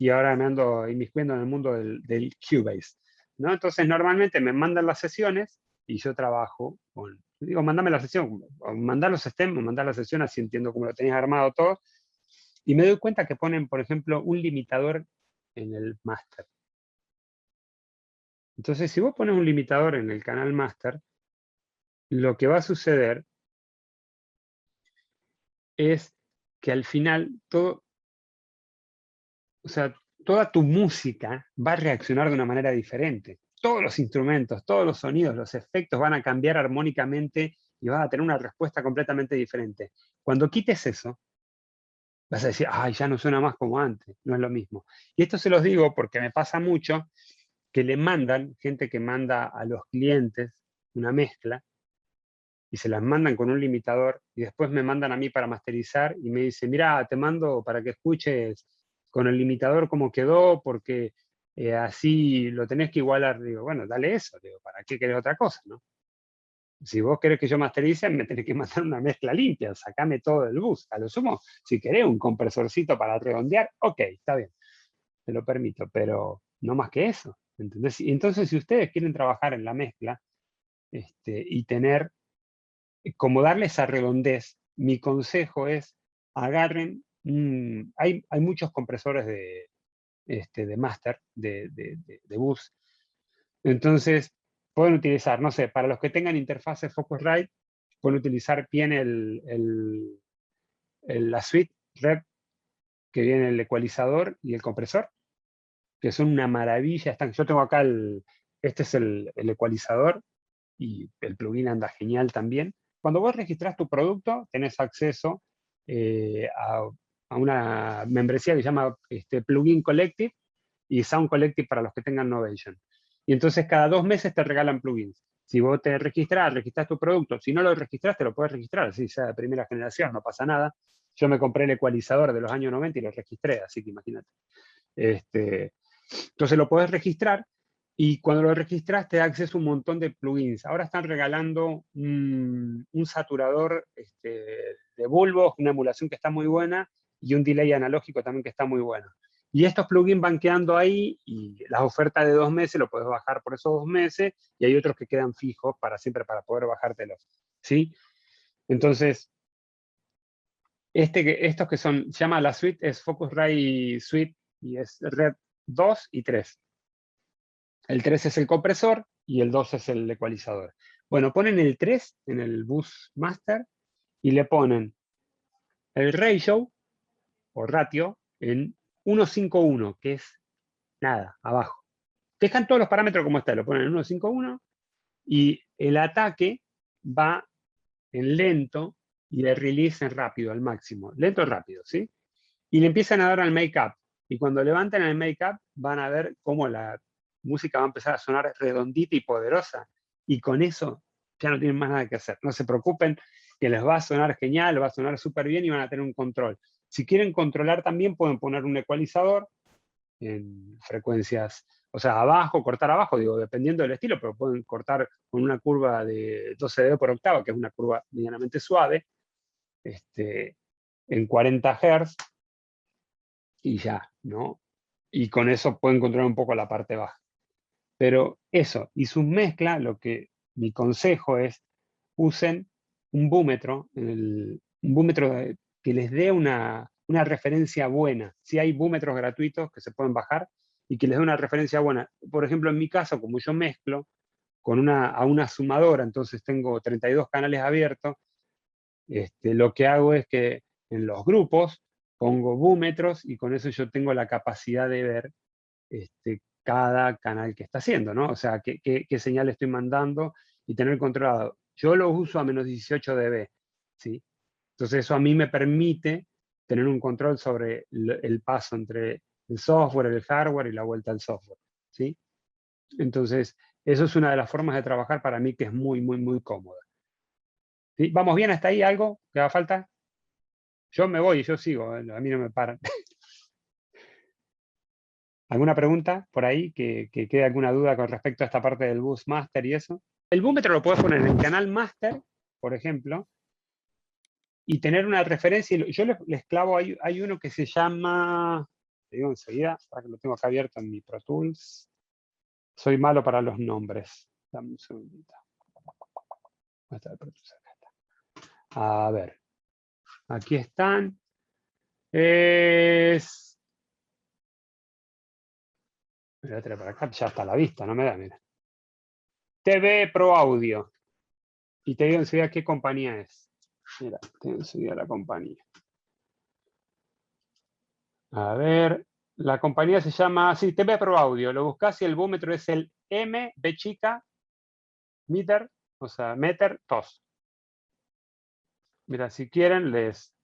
y ahora me ando inmiscuyendo en el mundo del Cubase, ¿no? Entonces, normalmente me mandan las sesiones y yo trabajo con, digo, mandame la sesión, o mandar los stems, o mandar la sesión, así entiendo cómo lo tenéis armado todo, y me doy cuenta que ponen, por ejemplo, un limitador en el master. Entonces, si vos pones un limitador en el canal master, lo que va a suceder es que al final todo, o sea, toda tu música va a reaccionar de una manera diferente. Todos los instrumentos, todos los sonidos, los efectos van a cambiar armónicamente y vas a tener una respuesta completamente diferente. Cuando quites eso, vas a decir, ay, ya no suena más como antes, no es lo mismo. Y esto se los digo porque me pasa mucho que le mandan, gente que manda a los clientes una mezcla, y se las mandan con un limitador, y después me mandan a mí para masterizar, y me dicen, mira, te mando para que escuches con el limitador cómo quedó, porque así lo tenés que igualar. Digo, bueno, dale eso, digo, ¿para qué querés otra cosa, no? Si vos querés que yo masterice, me tenés que mandar una mezcla limpia, sacame todo el bus. A lo sumo, si querés un compresorcito para redondear, ok, está bien, te lo permito, pero no más que eso, ¿entendés? Y entonces, si ustedes quieren trabajar en la mezcla, y tener, como darle esa redondez, mi consejo es, agarren, hay muchos compresores de master, de bus, entonces pueden utilizar, no sé, para los que tengan interfaces Focusrite, pueden utilizar bien la suite Rep, que viene el ecualizador y el compresor, que son una maravilla. Yo tengo acá este es el ecualizador, y el plugin anda genial también. Cuando vos registrás tu producto, tenés acceso a una membresía que se llama Plugin Collective y Sound Collective para los que tengan Novation. Y entonces cada 2 meses te regalan plugins. Si vos te registrás tu producto. Si no lo registrás, te lo puedes registrar, así sea de primera generación, no pasa nada. Yo me compré el ecualizador de los años 90 y lo registré, así que imagínate. Entonces lo puedes registrar, y cuando lo registras te da acceso a un montón de plugins. Ahora están regalando un saturador de bulbos, una emulación que está muy buena, y un delay analógico también que está muy bueno. Y estos plugins van quedando ahí, y las ofertas de 2 meses lo puedes bajar por esos 2 meses, y hay otros que quedan fijos para siempre para poder bajártelos, ¿sí? Entonces, estos que se llama la suite, es Focusrite Suite, y es Red 2 y 3. El 3 es el compresor y el 2 es el ecualizador. Bueno, ponen el 3 en el bus master y le ponen el ratio o ratio en 1:5:1, que es nada, abajo. Dejan todos los parámetros como está, lo ponen en 1:5:1, y el ataque va en lento y el release en rápido, al máximo. Lento, rápido, ¿sí? Y le empiezan a dar al make-up. Y cuando levanten el make-up, van a ver cómo la música va a empezar a sonar redondita y poderosa. Y con eso ya no tienen más nada que hacer. No se preocupen, que les va a sonar genial, va a sonar súper bien y van a tener un control. Si quieren controlar también, pueden poner un ecualizador en frecuencias, o sea, abajo, cortar abajo, digo, dependiendo del estilo, pero pueden cortar con una curva de 12 dB por octava, que es una curva medianamente suave, en 40 Hz, y ya, ¿no? Y con eso pueden controlar un poco la parte baja. Pero eso, y sus mezclas, mi consejo es, usen un búmetro, que les dé una referencia buena. Si hay búmetros gratuitos que se pueden bajar y que les dé una referencia buena. Por ejemplo, en mi caso, como yo mezclo a una sumadora, entonces tengo 32 canales abiertos, lo que hago es que en los grupos pongo búmetros, y con eso yo tengo la capacidad de ver cada canal que está haciendo, ¿no? O sea, qué señal estoy mandando, y tener controlado. Yo lo uso a menos 18 dB, ¿sí? Entonces eso a mí me permite tener un control sobre el paso entre el software, el hardware y la vuelta al software, ¿sí? Entonces, eso es una de las formas de trabajar para mí que es muy, muy, muy cómoda. ¿Sí? ¿Vamos bien hasta ahí? ¿Algo que haga falta? Yo me voy, yo sigo, a mí no me paran. ¿Alguna pregunta por ahí que quede alguna duda con respecto a esta parte del bus master y eso? El búmetro lo puedes poner en el canal master, por ejemplo, y tener una referencia. Yo les clavo, hay uno que se llama, te digo enseguida, para que lo tengo acá abierto en mi Pro Tools. Soy malo para los nombres. Dame un segundito. ¿Dónde está el Pro Tools? Acá está. A ver. Aquí están. Me voy a traer para acá, ya está a la vista, no me da, mira. TV Pro Audio. Y te digo enseguida qué compañía es. Mira, te digo enseguida la compañía. A ver, la compañía se llama, sí, TV Pro Audio. Lo buscas y el búmetro es el MB chica meter, o sea, meter tos. Mira, si quieren les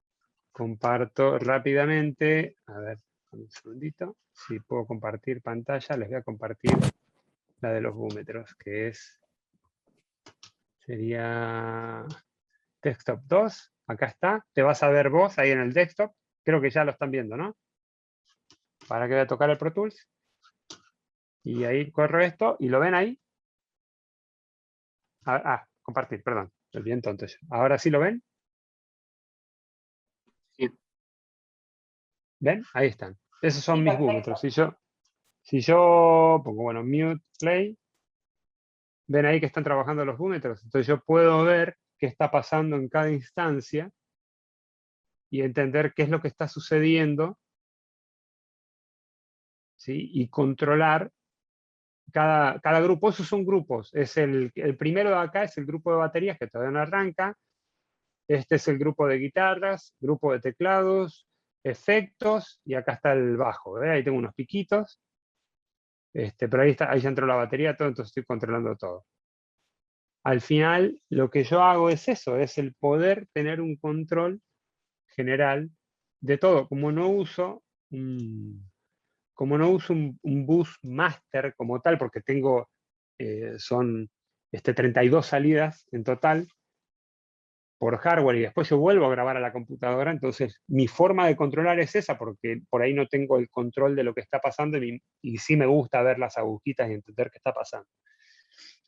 comparto rápidamente. A ver, un segundito. Si puedo compartir pantalla, les voy a compartir la de los búmetros, que sería desktop 2. Acá está. Te vas a ver vos ahí en el desktop. Creo que ya lo están viendo, ¿no? Para que voy a tocar el Pro Tools. Y ahí corro esto. ¿Y lo ven ahí? Compartir, perdón. El bien tonto yo. ¿Ahora sí lo ven? Sí. ¿Ven? Ahí están. Esos son mis búmetros. Si yo pongo, bueno, mute, play, ven ahí que están trabajando los búmetros. Entonces yo puedo ver qué está pasando en cada instancia y entender qué es lo que está sucediendo, ¿sí? Y controlar cada grupo. Esos son grupos. El primero de acá es el grupo de baterías que todavía no arranca. Este es el grupo de guitarras, grupo de teclados, efectos, y acá está el bajo. ¿Ve? Ahí tengo unos piquitos. Pero ahí ya entró la batería, todo, entonces estoy controlando todo. Al final, lo que yo hago es eso, es el poder tener un control general de todo. Como no uso un bus master como tal, porque tengo, son 32 salidas en total por hardware, y después yo vuelvo a grabar a la computadora, entonces mi forma de controlar es esa, porque por ahí no tengo el control de lo que está pasando, y sí me gusta ver las agujitas y entender qué está pasando.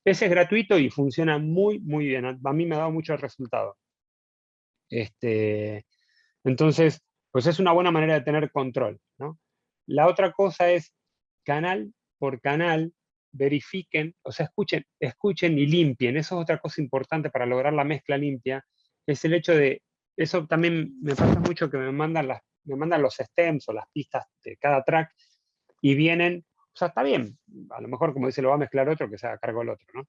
Ese es gratuito y funciona muy, muy bien. A mí me ha dado mucho resultado. Entonces, pues es una buena manera de tener control, ¿no? La otra cosa es, canal por canal, verifiquen, o sea, escuchen y limpien. Eso es otra cosa importante para lograr la mezcla limpia, es el hecho de, eso también me pasa mucho, que me mandan los stems o las pistas de cada track y vienen, o sea, está bien, a lo mejor, como dice, lo va a mezclar otro, que se haga cargo el otro, ¿no?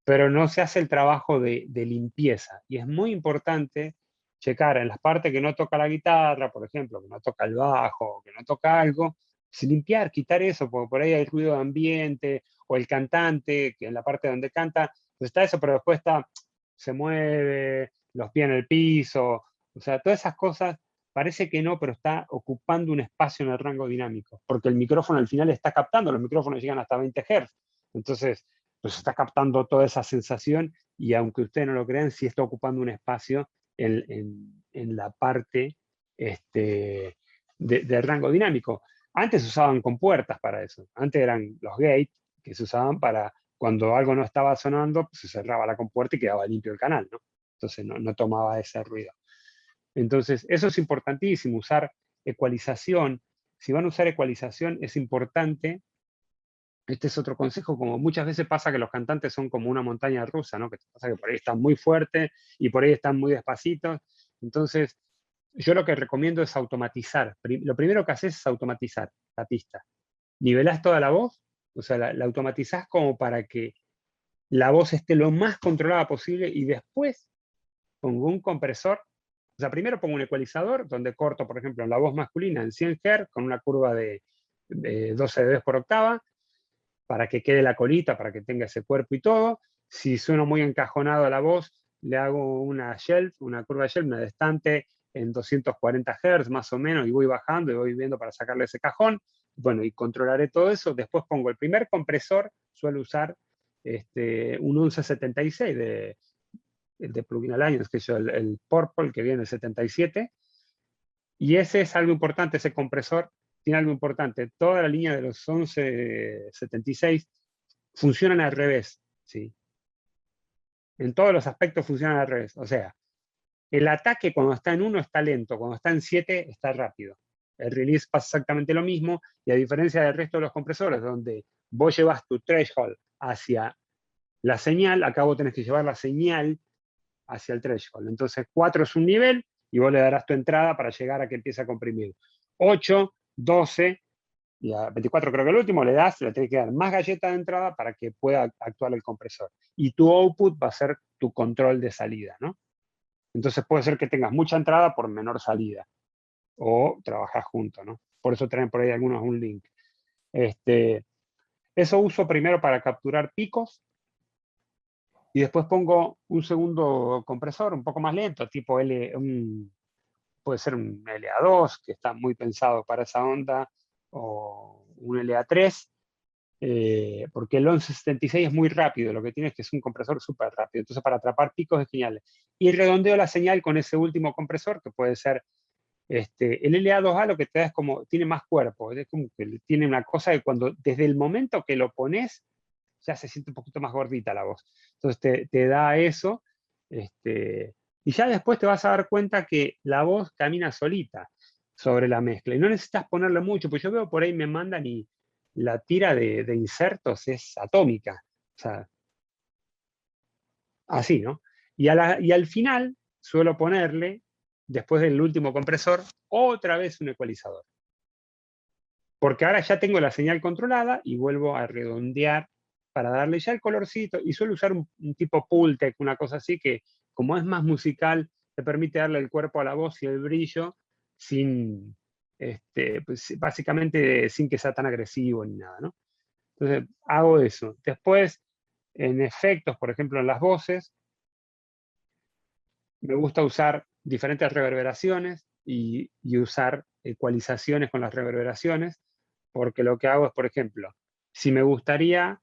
Pero no se hace el trabajo de limpieza. Y es muy importante checar en las partes que no toca la guitarra, por ejemplo, que no toca el bajo, que no toca algo, limpiar, quitar eso, porque por ahí hay ruido de ambiente, o el cantante, que en la parte donde canta, pues está eso, pero después se mueve, los pies en el piso, o sea, todas esas cosas, parece que no, pero está ocupando un espacio en el rango dinámico, porque el micrófono al final está captando, los micrófonos llegan hasta 20 Hz, entonces pues está captando toda esa sensación, y aunque ustedes no lo crean, sí está ocupando un espacio en la parte de rango dinámico. Antes se usaban compuertas para eso, antes eran los gates que se usaban para cuando algo no estaba sonando, pues se cerraba la compuerta y quedaba limpio el canal, ¿no? Entonces no tomaba ese ruido. Entonces eso es importantísimo, usar ecualización. Si van a usar ecualización es importante. Este es otro consejo, como muchas veces pasa que los cantantes son como una montaña rusa, ¿no? Que pasa que por ahí están muy fuertes y por ahí están muy despacitos. Entonces, yo lo que recomiendo es automatizar. Lo primero que haces es automatizar la pista. Nivelás toda la voz, o sea, la automatizás como para que la voz esté lo más controlada posible, y después pongo un compresor. O sea, primero pongo un ecualizador donde corto, por ejemplo, en la voz masculina en 100 Hz con una curva de 12 dB por octava, para que quede la colita, para que tenga ese cuerpo y todo. Si suena muy encajonado a la voz, le hago una curva de shelf, una destante en 240 Hz más o menos, y voy bajando y voy viendo para sacarle ese cajón. Bueno, y controlaré todo eso. Después pongo el primer compresor, suelo usar un 1176 el de Plugin Alliance, que yo, el Purple, que viene el 77, y ese es algo importante, ese compresor tiene algo importante. Toda la línea de los 1176 funcionan al revés, ¿sí? En todos los aspectos funcionan al revés. O sea, el ataque cuando está en 1 está lento, cuando está en 7 está rápido. El release pasa exactamente lo mismo, y a diferencia del resto de los compresores, donde vos llevas tu threshold hacia la señal, acá vos tenés que llevar la señal hacia el threshold. Entonces 4 es un nivel, y vos le darás tu entrada para llegar a que empiece a comprimir. 8, 12, y a 24 creo que el último, le tenés que dar más galleta de entrada para que pueda actuar el compresor. Y tu output va a ser tu control de salida, ¿no? Entonces puede ser que tengas mucha entrada por menor salida, o trabajás juntos, ¿no? Por eso traen por ahí algunos un link. Eso uso primero para capturar picos, y después pongo un segundo compresor un poco más lento, tipo puede ser un LA2, que está muy pensado para esa onda, o un LA3, porque el 1176 es muy rápido, lo que tiene es que es un compresor súper rápido, entonces para atrapar picos es genial. Y redondeo la señal con ese último compresor, que puede ser el LA2A, lo que te da es como, tiene más cuerpo, es como que tiene una cosa que desde el momento que lo pones, ya se siente un poquito más gordita la voz. Entonces te da eso, y ya después te vas a dar cuenta que la voz camina solita sobre la mezcla, y no necesitas ponerle mucho, pues yo veo por ahí me mandan y la tira de insertos es atómica, o sea, así, ¿no? Y al final suelo ponerle, después del último compresor, otra vez un ecualizador. Porque ahora ya tengo la señal controlada y vuelvo a redondear para darle ya el colorcito, y suelo usar un tipo Pultec, una cosa así, que como es más musical, te permite darle el cuerpo a la voz y el brillo sin, pues, básicamente sin que sea tan agresivo ni nada, ¿no? Entonces hago eso. Después, en efectos, por ejemplo, en las voces, me gusta usar diferentes reverberaciones y usar ecualizaciones con las reverberaciones, porque lo que hago es, por ejemplo, si me gustaría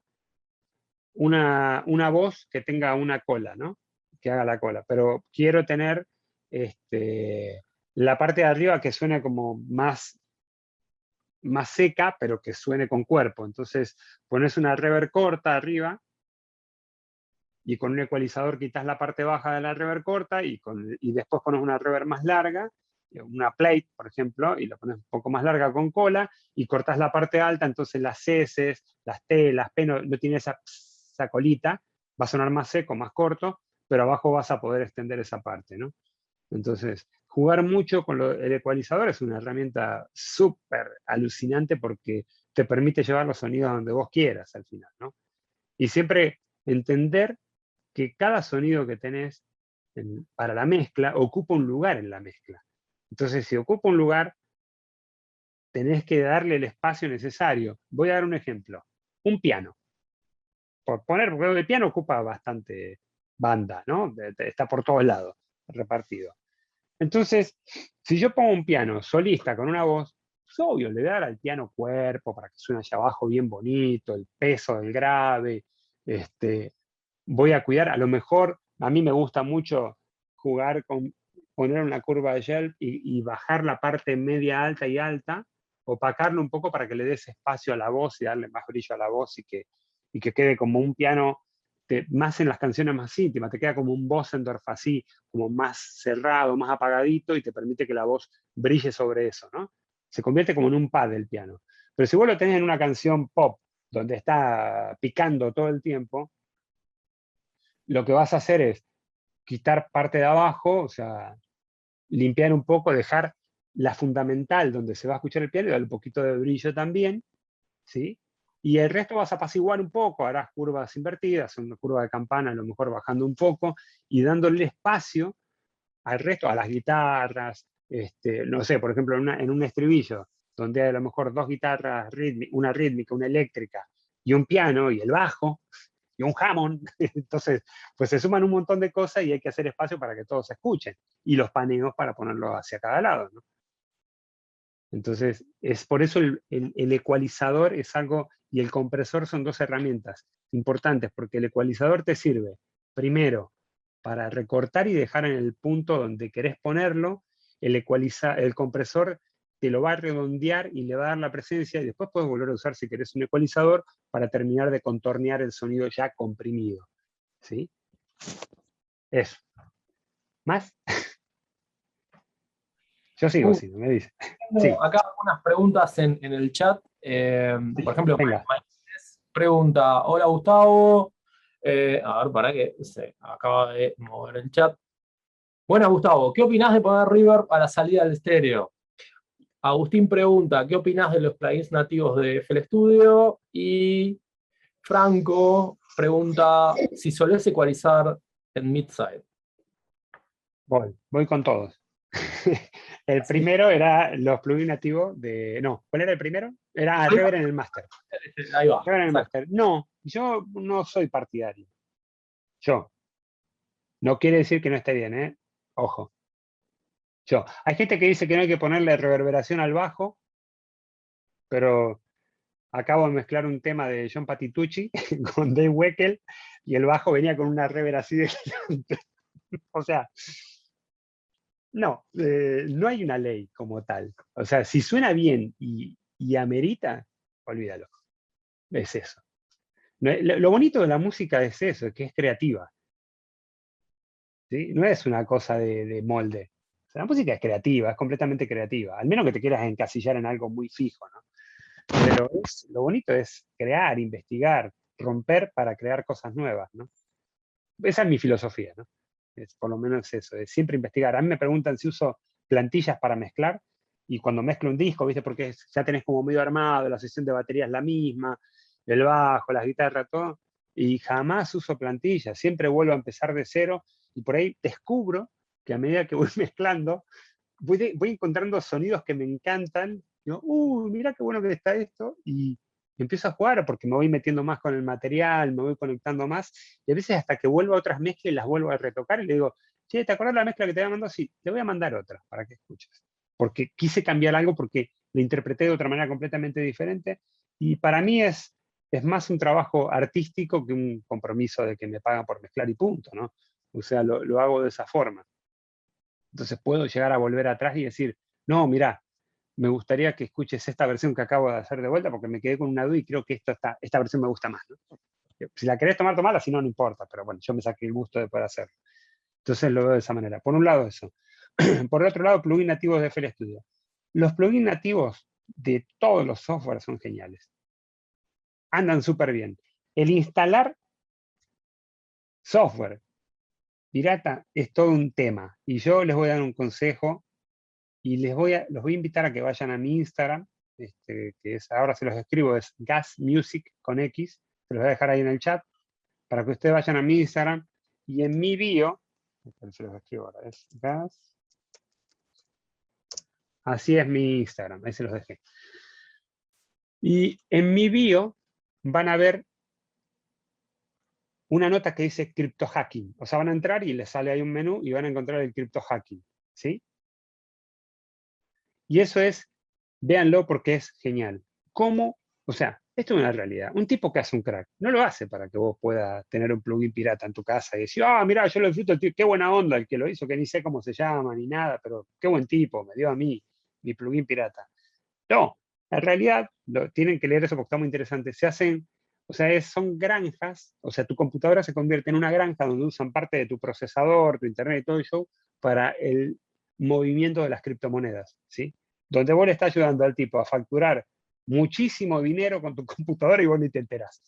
una voz que tenga una cola, ¿no? Que haga la cola, pero quiero tener la parte de arriba que suene como más seca, pero que suene con cuerpo. Entonces pones una reverb corta arriba, y con un ecualizador quitas la parte baja de la reverb corta, y después pones una reverb más larga, una plate, por ejemplo, y la pones un poco más larga con cola, y cortas la parte alta, entonces las S, las T, las P no tiene esa colita, va a sonar más seco, más corto, pero abajo vas a poder extender esa parte, ¿no? Entonces, jugar mucho con el ecualizador es una herramienta súper alucinante, porque te permite llevar los sonidos a donde vos quieras al final, ¿no? Y siempre entender que cada sonido que tenés para la mezcla ocupa un lugar en la mezcla. Entonces, si ocupa un lugar, tenés que darle el espacio necesario. Voy a dar un ejemplo. Un piano. Porque el piano ocupa bastante banda, ¿no? Está por todos lados, repartido. Entonces, si yo pongo un piano solista con una voz, pues obvio, le voy a dar al piano cuerpo para que suene allá abajo bien bonito, el peso del grave. Voy a cuidar, a lo mejor, a mí me gusta mucho jugar con poner una curva de Gelb y bajar la parte media alta y alta, opacarlo un poco para que le des espacio a la voz y darle más brillo a la voz, y que quede como un piano, más en las canciones más íntimas, te queda como un Bösendorf así, como más cerrado, más apagadito, y te permite que la voz brille sobre eso, ¿no? Se convierte como en un pad del piano. Pero si vos lo tenés en una canción pop, donde está picando todo el tiempo, lo que vas a hacer es quitar parte de abajo, o sea, limpiar un poco, dejar la fundamental donde se va a escuchar el piano, y darle un poquito de brillo también, ¿sí? Y el resto vas a apaciguar un poco, harás curvas invertidas, una curva de campana a lo mejor bajando un poco, y dándole espacio al resto, a las guitarras, no sé, por ejemplo, en un estribillo, donde hay a lo mejor dos guitarras, una rítmica, una eléctrica, y un piano, y el bajo, y un Hammond. Entonces, pues se suman un montón de cosas, y hay que hacer espacio para que todos se escuchen, y los paneos para ponerlos hacia cada lado, ¿no? Entonces, es por eso el ecualizador es algo, y el compresor son dos herramientas importantes, porque el ecualizador te sirve, primero, para recortar y dejar en el punto donde querés ponerlo, el compresor te lo va a redondear y le va a dar la presencia, y después puedes volver a usar si querés un ecualizador para terminar de contornear el sonido ya comprimido. ¿Sí? Eso. ¿Más? Yo sigo, si no me dice. Sí. Tengo acá algunas preguntas en el chat. Por ejemplo, Venga. pregunta, hola Gustavo. A ver, para que se acaba de mover el chat. Buenas, Gustavo, ¿qué opinás de poner reverb a la salida del estéreo? Agustín pregunta, ¿qué opinás de los plugins nativos de FL Studio? Y Franco pregunta si solés ecualizar en midside. Voy con todos. El ¿Sí? primero era los plugins nativos de... No, ¿cuál era el primero? Era Reverb en el Master. Ahí va. Reverb en el Master. No, yo no soy partidario. Yo. No quiere decir que no esté bien, ¿eh? Ojo. Yo. Hay gente que dice que no hay que ponerle reverberación al bajo, pero acabo de mezclar un tema de John Patitucci con Dave Weckl y el bajo venía con una reverb así de gigante. O sea, no, no hay una ley como tal. O sea, si suena bien y amerita, olvídalo. Es eso. Lo bonito de la música es eso, que es creativa. ¿Sí? No es una cosa de molde. O sea, la música es creativa, es completamente creativa. Al menos que te quieras encasillar en algo muy fijo, ¿no? Pero lo bonito es crear, investigar, romper para crear cosas nuevas, ¿no? Esa es mi filosofía, ¿no? Por lo menos eso, es siempre investigar. A mí me preguntan si uso plantillas para mezclar, y cuando mezclo un disco, ¿viste? Porque ya tenés como medio armado, la sesión de batería es la misma, el bajo, las guitarras, todo, y jamás uso plantillas, siempre vuelvo a empezar de cero, y por ahí descubro que a medida que voy mezclando, voy encontrando sonidos que me encantan, digo, mira qué bueno que está esto, y empiezo a jugar porque me voy metiendo más con el material, me voy conectando más, y a veces hasta que vuelvo a otras mezclas y las vuelvo a retocar y le digo, che, ¿te acuerdas la mezcla que te había mandado? Sí, te voy a mandar otra para que escuches. Porque quise cambiar algo porque lo interpreté de otra manera completamente diferente, y para mí es más un trabajo artístico que un compromiso de que me pagan por mezclar y punto, ¿no? O sea, lo hago de esa forma. Entonces puedo llegar a volver atrás y decir, no, mira, me gustaría que escuches esta versión que acabo de hacer de vuelta porque me quedé con una duda y creo que esta versión me gusta más, ¿no? Si la querés tomar, tomala, si no, no importa, pero bueno, yo me saqué el gusto de poder hacerlo. Entonces lo veo de esa manera. Por un lado eso. Por el otro lado, plugins nativos de FL Studio. Los plugins nativos de todos los softwares son geniales. Andan súper bien. El instalar software pirata es todo un tema. Y yo les voy a dar un consejo y los voy a invitar a que vayan a mi Instagram, que es, ahora se los escribo, es Gas Music con X, se los voy a dejar ahí en el chat, para que ustedes vayan a mi Instagram, y en mi bio, se los escribo ahora, es Gas, así es mi Instagram, ahí se los dejé. Y en mi bio van a ver una nota que dice Crypto Hacking, o sea, van a entrar y les sale ahí un menú y van a encontrar el Crypto Hacking, ¿sí? Y eso es, véanlo porque es genial. ¿Cómo? O sea, esto es una realidad. Un tipo que hace un crack, no lo hace para que vos puedas tener un plugin pirata en tu casa y decir, mira, yo lo disfruto, tío, qué buena onda el que lo hizo, que ni sé cómo se llama ni nada, pero qué buen tipo, me dio a mí mi plugin pirata. No, en realidad tienen que leer eso porque está muy interesante. Se hacen, o sea, son granjas, o sea, tu computadora se convierte en una granja donde usan parte de tu procesador, tu internet y todo el show para el movimiento de las criptomonedas, ¿sí? Donde vos le estás ayudando al tipo a facturar muchísimo dinero con tu computadora y vos ni te enterás.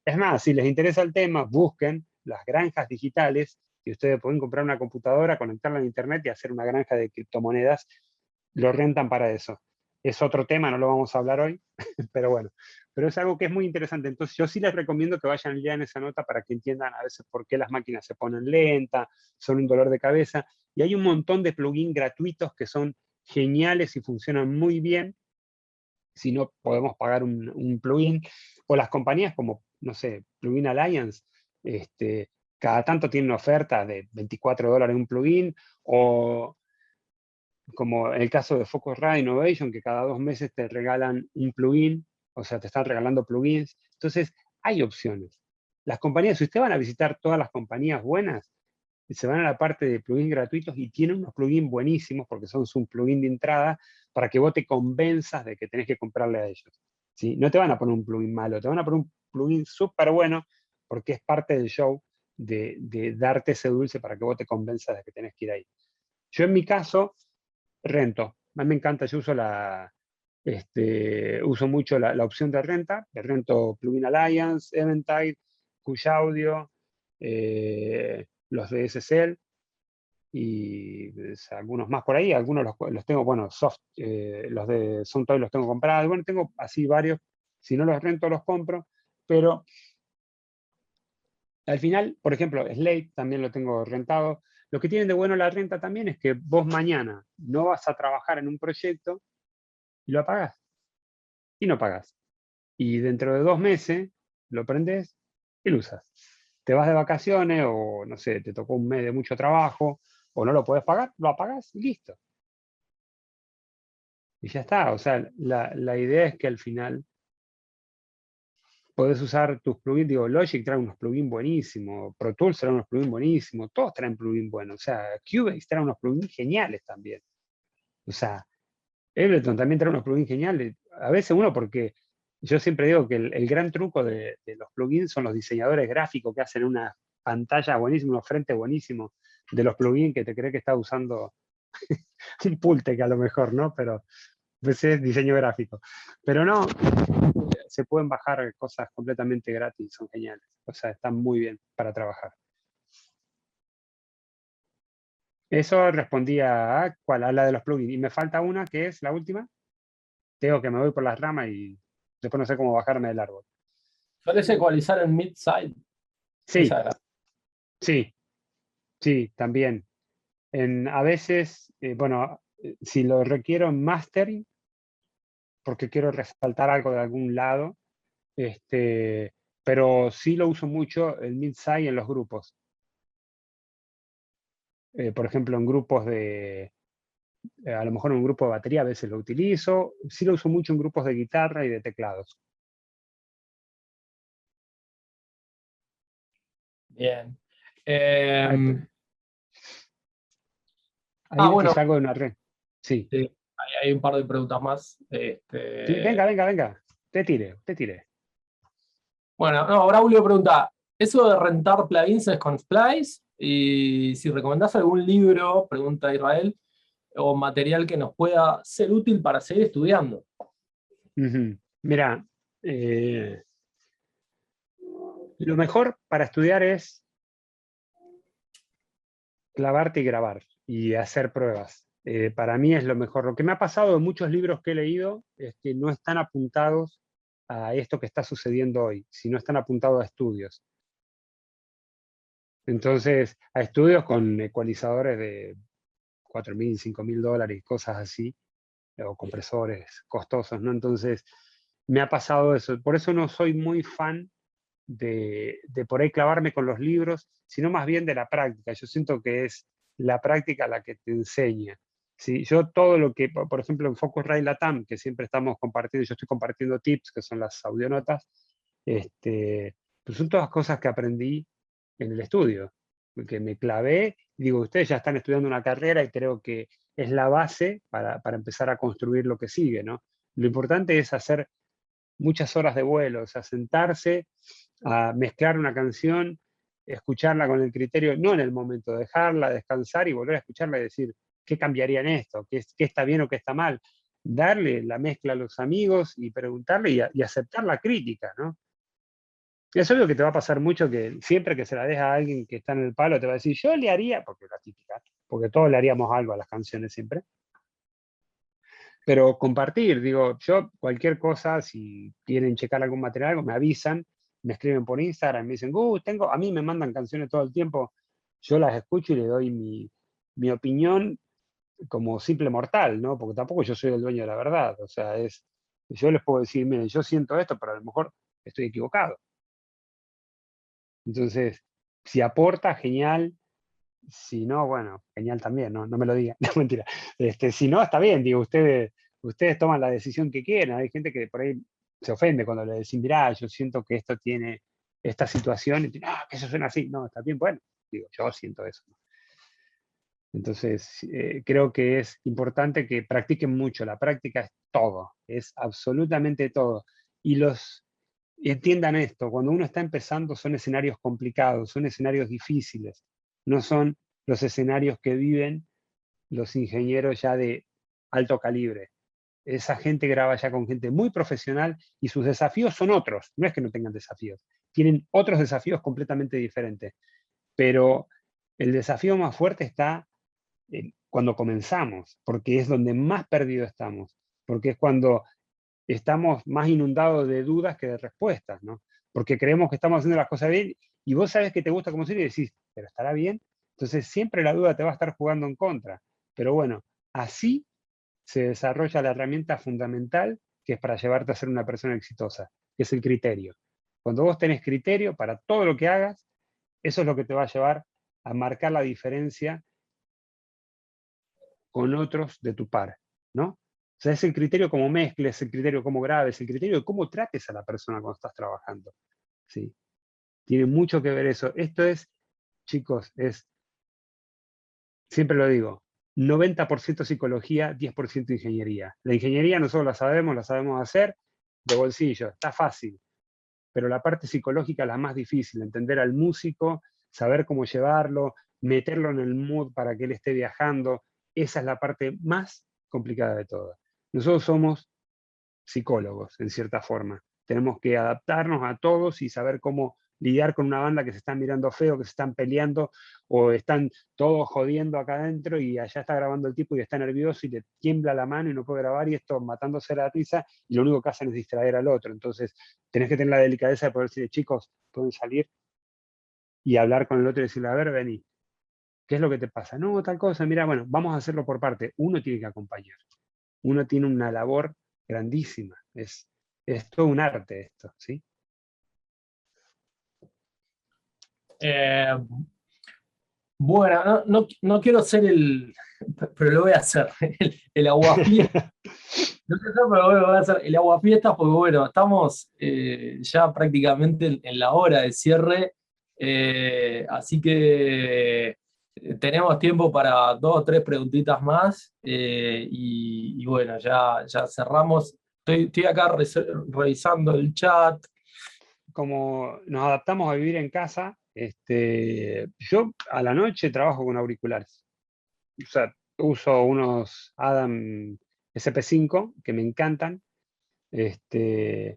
Es más, si les interesa el tema, busquen las granjas digitales y ustedes pueden comprar una computadora, conectarla a internet y hacer una granja de criptomonedas. Lo rentan para eso. Es otro tema, no lo vamos a hablar hoy, pero bueno, pero es algo que es muy interesante. Entonces yo sí les recomiendo que vayan y lean esa nota para que entiendan a veces por qué las máquinas se ponen lentas, son un dolor de cabeza, y hay un montón de plugins gratuitos que son geniales y funcionan muy bien. Si no podemos pagar un plugin, o las compañías como, no sé, Plugin Alliance, cada tanto tienen ofertas de $24 un plugin, o como en el caso de Focusrite Innovation, que cada 2 meses te regalan un plugin, o sea, te están regalando plugins. Entonces, hay opciones. Las compañías, si ustedes van a visitar todas las compañías buenas, se van a la parte de plugins gratuitos y tienen unos plugins buenísimos porque son un plugin de entrada para que vos te convenzas de que tenés que comprarle a ellos. ¿Sí? No te van a poner un plugin malo, te van a poner un plugin súper bueno porque es parte del show de darte ese dulce para que vos te convenzas de que tenés que ir ahí. Yo en mi caso, rento. A mí me encanta, yo uso uso mucho la opción de renta, de rento Plugin Alliance, Eventide, Kush Audio, los de SSL y algunos más por ahí, algunos los tengo, bueno, soft, los de Soundtoy los tengo comprados, bueno, tengo así varios, si no los rento los compro, pero al final, por ejemplo, Slate también lo tengo rentado. Lo que tienen de bueno la renta también es que vos mañana no vas a trabajar en un proyecto y lo apagás. Y no pagás. Y dentro de 2 meses lo prendés y lo usas. Te vas de vacaciones o, no sé, te tocó un mes de mucho trabajo o no lo podés pagar, lo apagás y listo. Y ya está. O sea, la idea es que al final podés usar tus plugins. Digo, Logic trae unos plugins buenísimos, Pro Tools trae unos plugins buenísimos, todos traen plugins buenos. O sea, Cubase trae unos plugins geniales también. O sea, Ableton también trae unos plugins geniales. A veces uno porque yo siempre digo que el gran truco de los plugins son los diseñadores gráficos que hacen una pantalla buenísima, unos frentes buenísimos de los plugins que te cree que está usando un Pultec a lo mejor, ¿no? Pero pues es diseño gráfico. Pero no, se pueden bajar cosas completamente gratis, son geniales. O sea, están muy bien para trabajar. Eso respondía a la de los plugins. Y me falta una, que es la última. Tengo que me voy por las ramas y después no sé cómo bajarme del árbol. ¿Sueles ecualizar en mid-side? Sí, sí, también. A veces, bueno, si lo requiero en mastering, porque quiero resaltar algo de algún lado, pero sí lo uso mucho el mid-side en los grupos. Por ejemplo, en grupos a lo mejor en un grupo de batería a veces lo utilizo, sí lo uso mucho en grupos de guitarra y de teclados. Bien. Ahí Bueno, salgo de una red. Sí. sí, hay un par de preguntas más. Sí, venga, venga, venga. Te tire. Bueno, no, Braulio pregunta, ¿eso de rentar plugins es con Splice? Y si recomendás algún libro, pregunta Israel, o material que nos pueda ser útil para seguir estudiando. Mira, lo mejor para estudiar es clavarte y grabar y hacer pruebas. Para mí es lo mejor. Lo que me ha pasado en muchos libros que he leído es que no están apuntados a esto que está sucediendo hoy, sino están apuntados a estudios. Entonces, a estudios con ecualizadores de $4.000, $5.000 y cosas así, o compresores costosos, ¿no? Entonces, me ha pasado eso. Por eso no soy muy fan de por ahí clavarme con los libros, sino más bien de la práctica. Yo siento que es la práctica la que te enseña. ¿Sí? Yo todo lo que, por ejemplo, en Focusrite Latam, que siempre estamos compartiendo, yo estoy compartiendo tips, que son las audionotas, pues son todas cosas que aprendí en el estudio, que me clavé. Digo, ustedes ya están estudiando una carrera y creo que es la base para empezar a construir lo que sigue, ¿no? Lo importante es hacer muchas horas de vuelo, o sea, sentarse a mezclar una canción, escucharla con el criterio, no en el momento, dejarla, descansar y volver a escucharla y decir, ¿qué cambiaría en esto? ¿Qué está bien o qué está mal? Darle la mezcla a los amigos y preguntarle y aceptar la crítica, ¿no? Es obvio que te va a pasar mucho que siempre que se la deja a alguien que está en el palo te va a decir, yo le haría, porque es la típica, porque todos le haríamos algo a las canciones siempre. Pero compartir, digo, yo cualquier cosa, si quieren checar algún material, algo, me avisan, me escriben por Instagram, me dicen, a mí me mandan canciones todo el tiempo, yo las escucho y le doy mi opinión como simple mortal, ¿no? Porque tampoco yo soy el dueño de la verdad, o sea, yo les puedo decir, miren, yo siento esto, pero a lo mejor estoy equivocado. Entonces, si aporta, genial. Si no, bueno, genial también, no me lo digan, no, mentira. Si no, está bien, digo, ustedes toman la decisión que quieran. Hay gente que por ahí se ofende cuando le decís, mirá, yo siento que esto tiene esta situación, y que eso suena así. No, está bien, bueno, digo, yo siento eso, ¿no? Entonces, creo que es importante que practiquen mucho. La práctica es todo, es absolutamente todo. Y entiendan esto, cuando uno está empezando son escenarios complicados, son escenarios difíciles, no son los escenarios que viven los ingenieros ya de alto calibre. Esa gente graba ya con gente muy profesional y sus desafíos son otros, no es que no tengan desafíos, tienen otros desafíos completamente diferentes, pero el desafío más fuerte está cuando comenzamos, porque es donde más perdido estamos, porque es cuando estamos más inundados de dudas que de respuestas, ¿no? Porque creemos que estamos haciendo las cosas bien y vos sabes que te gusta como y decís, ¿pero estará bien? Entonces siempre la duda te va a estar jugando en contra. Pero bueno, así se desarrolla la herramienta fundamental que es para llevarte a ser una persona exitosa, que es el criterio. Cuando vos tenés criterio para todo lo que hagas, eso es lo que te va a llevar a marcar la diferencia con otros de tu par, ¿no? O sea, es el criterio como mezcles, el criterio como grabes, el criterio de cómo trates a la persona cuando estás trabajando, ¿sí? Tiene mucho que ver eso. Esto es, chicos, siempre lo digo, 90% psicología, 10% ingeniería. La ingeniería nosotros la sabemos hacer de bolsillo, está fácil, pero la parte psicológica es la más difícil, entender al músico, saber cómo llevarlo, meterlo en el mood para que él esté viajando, esa es la parte más complicada de todas. Nosotros somos psicólogos, en cierta forma. Tenemos que adaptarnos a todos y saber cómo lidiar con una banda que se están mirando feo, que se están peleando o están todos jodiendo acá adentro y allá está grabando el tipo y está nervioso y le tiembla la mano y no puede grabar y esto matándose la risa y lo único que hacen es distraer al otro. Entonces tenés que tener la delicadeza de poder decirle, chicos, pueden salir y hablar con el otro y decirle, a ver, vení, ¿qué es lo que te pasa? No, tal cosa, mira, bueno, vamos a hacerlo por parte. Uno tiene que acompañar. Uno tiene una labor grandísima. Es todo un arte esto, ¿sí? Eh, bueno, no quiero ser pero lo voy a hacer, el aguafiestas. No sé, pero bueno, voy a hacer el aguafiestas porque bueno, estamos ya prácticamente en la hora de cierre, así que tenemos tiempo para dos o tres preguntitas más y bueno, ya cerramos. Estoy acá revisando el chat. Como nos adaptamos a vivir en casa, yo a la noche trabajo con auriculares. O sea, uso unos Adam SP5 que me encantan. Llegan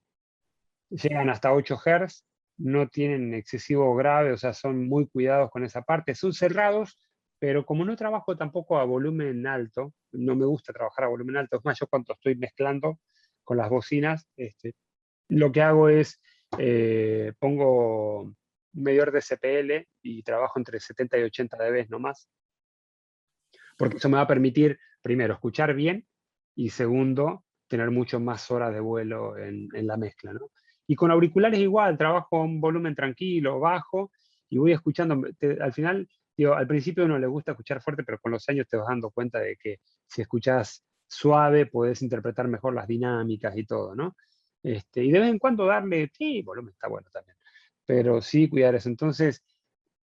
hasta 8 Hz, no tienen excesivo grave, o sea, son muy cuidados con esa parte. Son cerrados, pero como no trabajo tampoco a volumen alto, no me gusta trabajar a volumen alto. Es más, yo cuando estoy mezclando con las bocinas, lo que hago es pongo un medidor de CPL y trabajo entre 70 y 80 dB no más, porque eso me va a permitir, primero, escuchar bien y segundo, tener mucho más horas de vuelo en la mezcla, ¿no? Y con auriculares igual, trabajo a un volumen tranquilo, bajo, y voy escuchando. Al final, digo, al principio a uno le gusta escuchar fuerte, pero con los años te vas dando cuenta de que si escuchas suave, puedes interpretar mejor las dinámicas y todo, ¿no? Y de vez en cuando darle, sí, volumen está bueno también, pero sí cuidar eso. Entonces,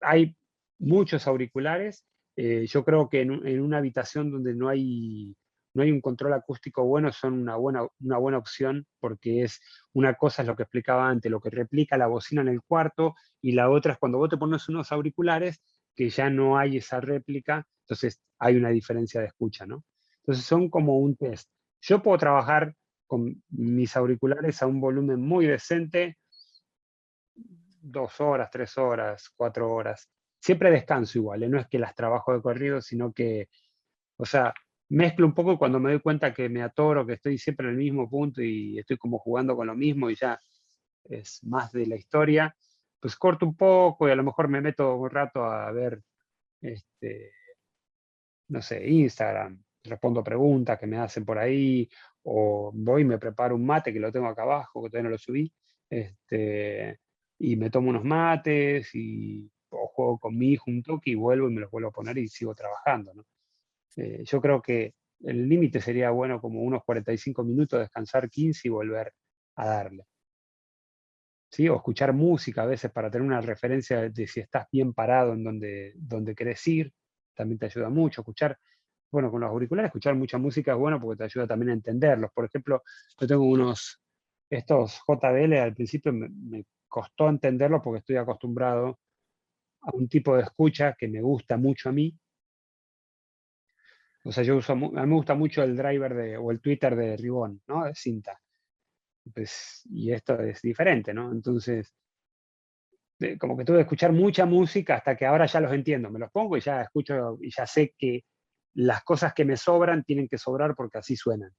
hay muchos auriculares. Yo creo que en una habitación donde no hay un control acústico bueno, son una buena opción, porque una cosa es lo que explicaba antes, lo que replica la bocina en el cuarto, y la otra es cuando vos te pones unos auriculares, que ya no hay esa réplica, entonces hay una diferencia de escucha, ¿no? Entonces son como un test. Yo puedo trabajar con mis auriculares a un volumen muy decente, 2 horas, 3 horas, 4 horas. Siempre descanso igual, no es que las trabajo de corrido, sino que, o sea, mezclo un poco cuando me doy cuenta que me atoro, que estoy siempre en el mismo punto y estoy como jugando con lo mismo y ya es más de la historia, pues corto un poco y a lo mejor me meto un rato a ver, no sé, Instagram, respondo preguntas que me hacen por ahí, o voy y me preparo un mate que lo tengo acá abajo, que todavía no lo subí, y me tomo unos mates o juego con mi hijo un toque y vuelvo y me los vuelvo a poner y sigo trabajando, ¿no? Yo creo que el límite sería bueno como unos 45 minutos, descansar 15 y volver a darle. ¿sí? O escuchar música a veces para tener una referencia de si estás bien parado en donde querés ir, también te ayuda mucho. Escuchar, bueno, con los auriculares, escuchar mucha música es bueno porque te ayuda también a entenderlos. Por ejemplo, yo tengo estos JBL, al principio me costó entenderlos porque estoy acostumbrado a un tipo de escucha que me gusta mucho a mí. O sea, a mí me gusta mucho el driver o el Twitter de Ribón, ¿no? De cinta. Pues, y esto es diferente, ¿no? Entonces, como que tuve que escuchar mucha música hasta que ahora ya los entiendo. Me los pongo y ya escucho y ya sé que las cosas que me sobran tienen que sobrar porque así suenan.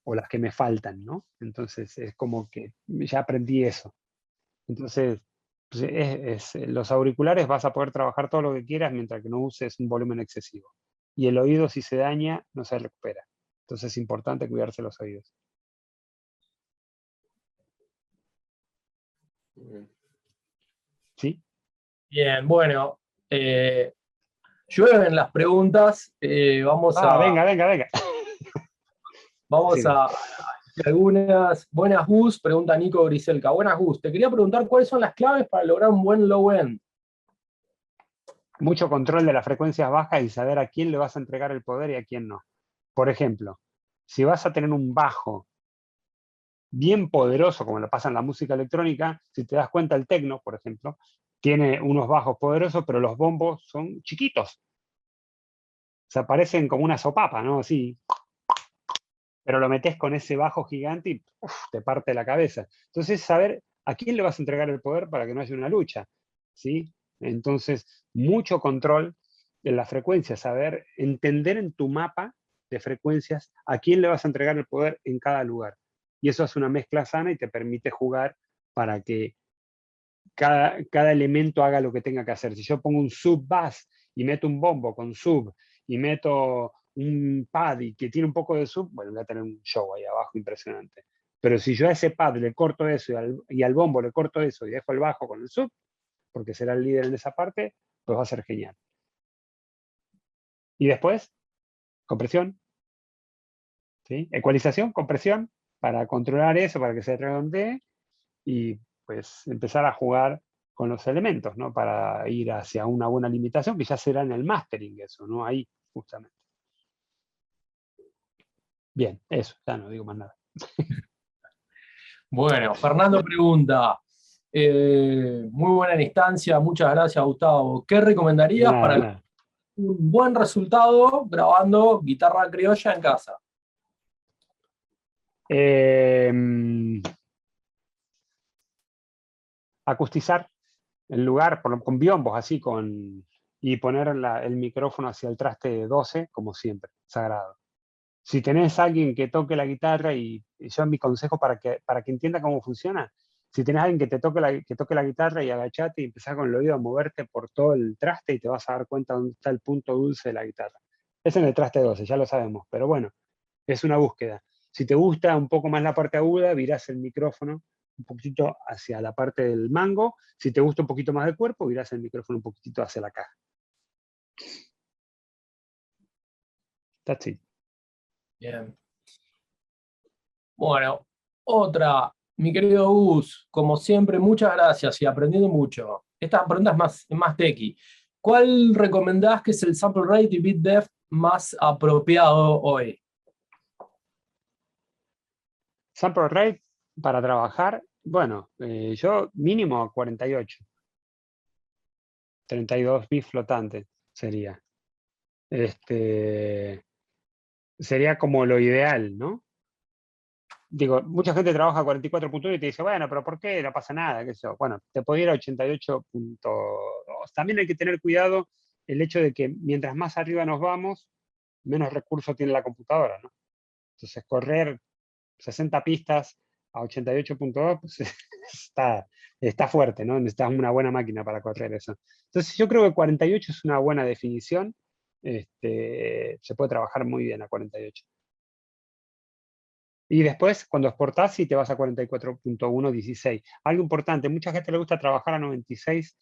O las que me faltan, ¿no? Entonces, es como que ya aprendí eso. Entonces, pues, los auriculares vas a poder trabajar todo lo que quieras mientras que no uses un volumen excesivo. Y el oído, si se daña, no se recupera. Entonces es importante cuidarse los oídos. ¿Sí? Bien, bueno, llueven las preguntas. Venga, venga, venga. Vamos Sí. a algunas. Buenas, Gus, pregunta Nico Griselka. Buenas, Gus. Te quería preguntar cuáles son las claves para lograr un buen low end. Mucho control de las frecuencias bajas y saber a quién le vas a entregar el poder y a quién no. Por ejemplo, si vas a tener un bajo bien poderoso, como lo pasa en la música electrónica, si te das cuenta el techno, por ejemplo, tiene unos bajos poderosos, pero los bombos son chiquitos. Se aparecen como una sopapa, ¿no? Así. Pero lo metes con ese bajo gigante y te parte la cabeza. Entonces, saber a quién le vas a entregar el poder para que no haya una lucha, ¿sí? Entonces, mucho control en la frecuencia, saber entender en tu mapa de frecuencias a quién le vas a entregar el poder en cada lugar. Y eso es una mezcla sana y te permite jugar para que cada elemento haga lo que tenga que hacer. Si yo pongo un sub-bass y meto un bombo con sub y meto un pad y que tiene un poco de sub, bueno, voy a tener un show ahí abajo impresionante. Pero si yo a ese pad le corto eso y al bombo le corto eso y dejo el bajo con el sub, porque será el líder en esa parte, pues va a ser genial. Y después, compresión, ¿sí? Ecualización, compresión, para controlar eso, para que se redondee y pues empezar a jugar con los elementos, ¿no? Para ir hacia una buena limitación, que ya será en el mastering eso, ¿no? Ahí, justamente. Bien, eso, ya no digo más nada. Bueno, Fernando pregunta, muy buena en instancia, muchas gracias, Gustavo. ¿Qué recomendarías para Nada. un buen resultado grabando guitarra criolla en casa? Acustizar el lugar con biombos, así, y poner el micrófono hacia el traste 12, como siempre, sagrado. Si tenés alguien que toque la guitarra, y yo mi consejo para que entienda cómo funciona, si tenés alguien que toque la guitarra y agachate y empezás con el oído a moverte por todo el traste y te vas a dar cuenta dónde está el punto dulce de la guitarra. Es en el traste 12, ya lo sabemos, pero bueno, es una búsqueda. Si te gusta un poco más la parte aguda, virás el micrófono un poquito hacia la parte del mango. Si te gusta un poquito más del cuerpo, virás el micrófono un poquitito hacia la caja. That's it. Bien. Bueno, otra, mi querido Gus, como siempre, muchas gracias y aprendiendo mucho. Esta pregunta es más techie. ¿Cuál recomendás que es el sample rate y bit depth más apropiado hoy? Sample rate para trabajar, bueno, yo mínimo a 48. 32 bits flotantes sería. Sería como lo ideal, ¿no? Digo, mucha gente trabaja a 44.1 y te dice, bueno, pero ¿por qué? No pasa nada, qué sé yo. Bueno, te puede ir a 88.2. También hay que tener cuidado el hecho de que mientras más arriba nos vamos, menos recursos tiene la computadora, ¿no? Entonces, correr 60 pistas a 88.2 pues, está fuerte, ¿no? Necesitas una buena máquina para correr eso. Entonces, yo creo que 48 es una buena definición. Se puede trabajar muy bien a 48. Y después, cuando exportás, sí te vas a 44.1, 16. Algo importante, mucha gente le gusta trabajar a 96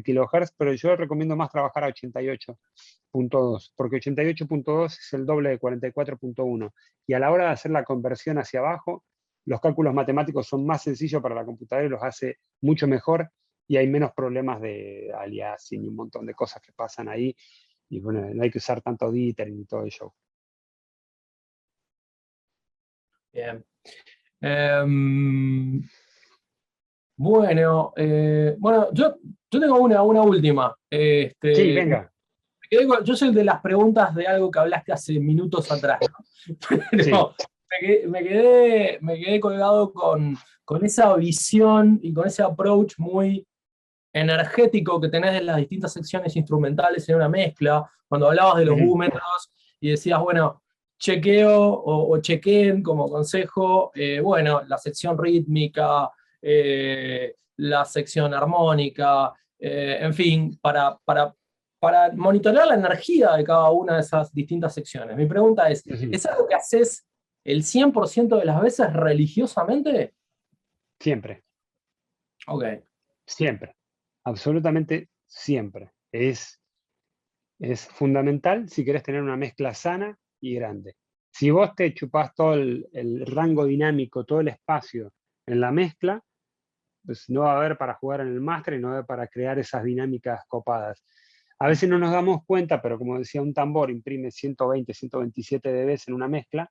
kilohertz, pero yo recomiendo más trabajar a 88.2, porque 88.2 es el doble de 44.1. Y a la hora de hacer la conversión hacia abajo, los cálculos matemáticos son más sencillos para la computadora y los hace mucho mejor, y hay menos problemas de aliasing y un montón de cosas que pasan ahí, y bueno, no hay que usar tanto dithering y todo eso. Bien. Bueno, yo tengo una última. Sí, venga. Yo soy el de las preguntas de algo que hablaste hace minutos atrás, ¿no? Pero Sí. me quedé colgado con esa visión y con ese approach muy energético que tenés de las distintas secciones instrumentales en una mezcla, cuando hablabas de los búmetros y decías, bueno, chequeo o chequeen como consejo, bueno, la sección rítmica, la sección armónica, en fin, para monitorear la energía de cada una de esas distintas secciones. Mi pregunta ¿es algo que haces el 100% de las veces religiosamente? Siempre. Ok. Siempre. Absolutamente siempre. Es fundamental si querés tener una mezcla sana y grande. Si vos te chupás todo el rango dinámico, todo el espacio en la mezcla, pues no va a haber para jugar en el máster y no va a haber para crear esas dinámicas copadas. A veces no nos damos cuenta, pero como decía, un tambor imprime 120, 127 dB en una mezcla,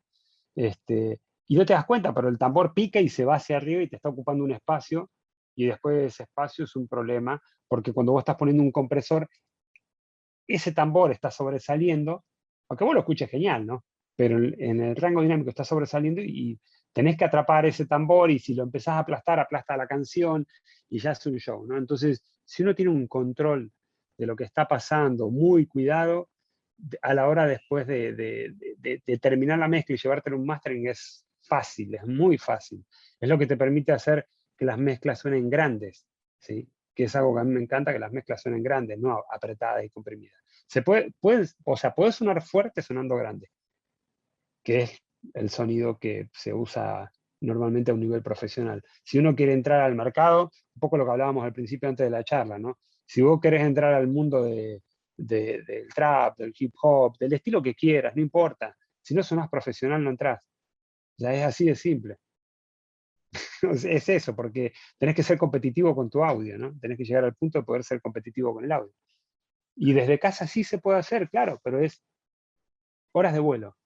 y no te das cuenta, pero el tambor pica y se va hacia arriba y te está ocupando un espacio, y después ese espacio es un problema, porque cuando vos estás poniendo un compresor, ese tambor está sobresaliendo, aunque vos lo escuches genial, ¿no? Pero en el rango dinámico está sobresaliendo y tenés que atrapar ese tambor, y si lo empezás a aplastar, aplasta la canción y ya es un show, ¿no? Entonces, si uno tiene un control de lo que está pasando, muy cuidado, a la hora después de terminar la mezcla y llevártelo a un mastering, es fácil, es muy fácil. Es lo que te permite hacer que las mezclas suenen grandes, ¿sí? Que es algo que a mí me encanta, que las mezclas suenen grandes, no apretadas y comprimidas. Puede sonar fuerte sonando grande, que es el sonido que se usa normalmente a un nivel profesional. Si uno quiere entrar al mercado, un poco lo que hablábamos al principio antes de la charla, ¿no? Si vos querés entrar al mundo del trap, del hip hop, del estilo que quieras, no importa. Si no sonás profesional, no entrás. Ya es así de simple. Es eso, porque tenés que ser competitivo con tu audio, ¿no? Tenés que llegar al punto de poder ser competitivo con el audio. Y desde casa sí se puede hacer, claro, pero es horas de vuelo.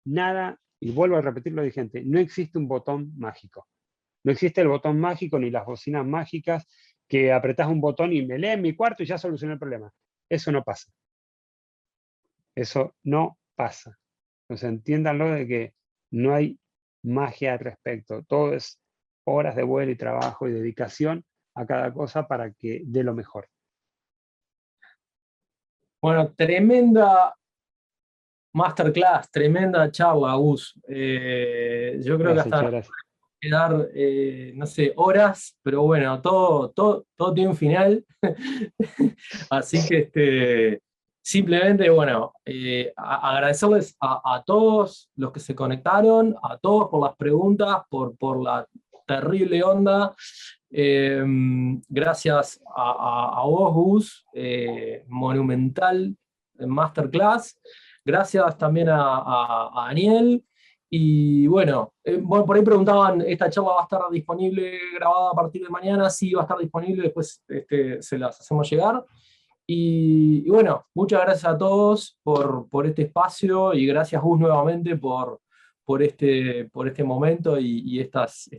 Nada, y vuelvo a repetir lo vigente, no existe un botón mágico. No existe el botón mágico ni las bocinas mágicas que apretás un botón y me lee en mi cuarto y ya solucioné el problema. Eso no pasa. Eso no pasa. Entonces entiéndanlo de que no hay magia al respecto. Todo es horas de vuelo y trabajo y dedicación a cada cosa para que dé lo mejor. Bueno, tremenda masterclass, tremenda charla, Gus. Yo creo que Gracias, hasta muchas nos gracias. puede quedar, no sé, horas, pero bueno, todo tiene un final. Así que simplemente, bueno, agradecerles a todos los que se conectaron, a todos por las preguntas, por la terrible onda. Gracias a vos, Gus, monumental masterclass. Gracias también a Daniel. Y bueno, por ahí preguntaban, ¿esta charla va a estar disponible grabada a partir de mañana? Sí, va a estar disponible, después se las hacemos llegar. Y bueno, muchas gracias a todos por este espacio, y gracias, Gus, nuevamente por este momento y estas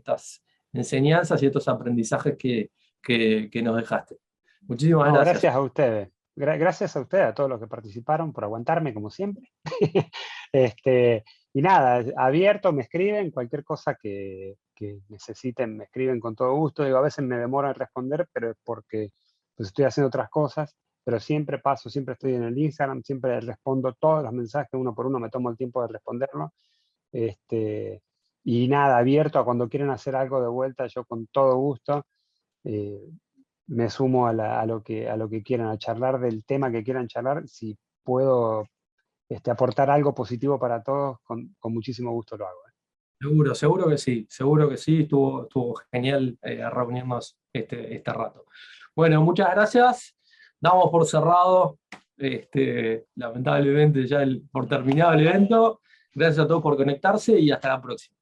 enseñanzas y estos aprendizajes que nos dejaste. Muchísimas No, gracias. gracias a ustedes. Gracias a ustedes, a todos los que participaron, por aguantarme como siempre. Y nada, abierto, me escriben, cualquier cosa que necesiten, me escriben con todo gusto. Digo, a veces me demoro en responder, pero es porque pues, estoy haciendo otras cosas, pero siempre paso, siempre estoy en el Instagram, siempre respondo todos los mensajes uno por uno, me tomo el tiempo de responderlo. Y nada, abierto a cuando quieren hacer algo de vuelta, yo con todo gusto. Me sumo a lo que quieran, a charlar del tema que quieran charlar. Si puedo aportar algo positivo para todos, con muchísimo gusto lo hago. Seguro que sí, estuvo genial reunirnos este rato. Bueno, muchas gracias, damos por cerrado, lamentablemente ya por terminado el evento. Gracias a todos por conectarse y hasta la próxima.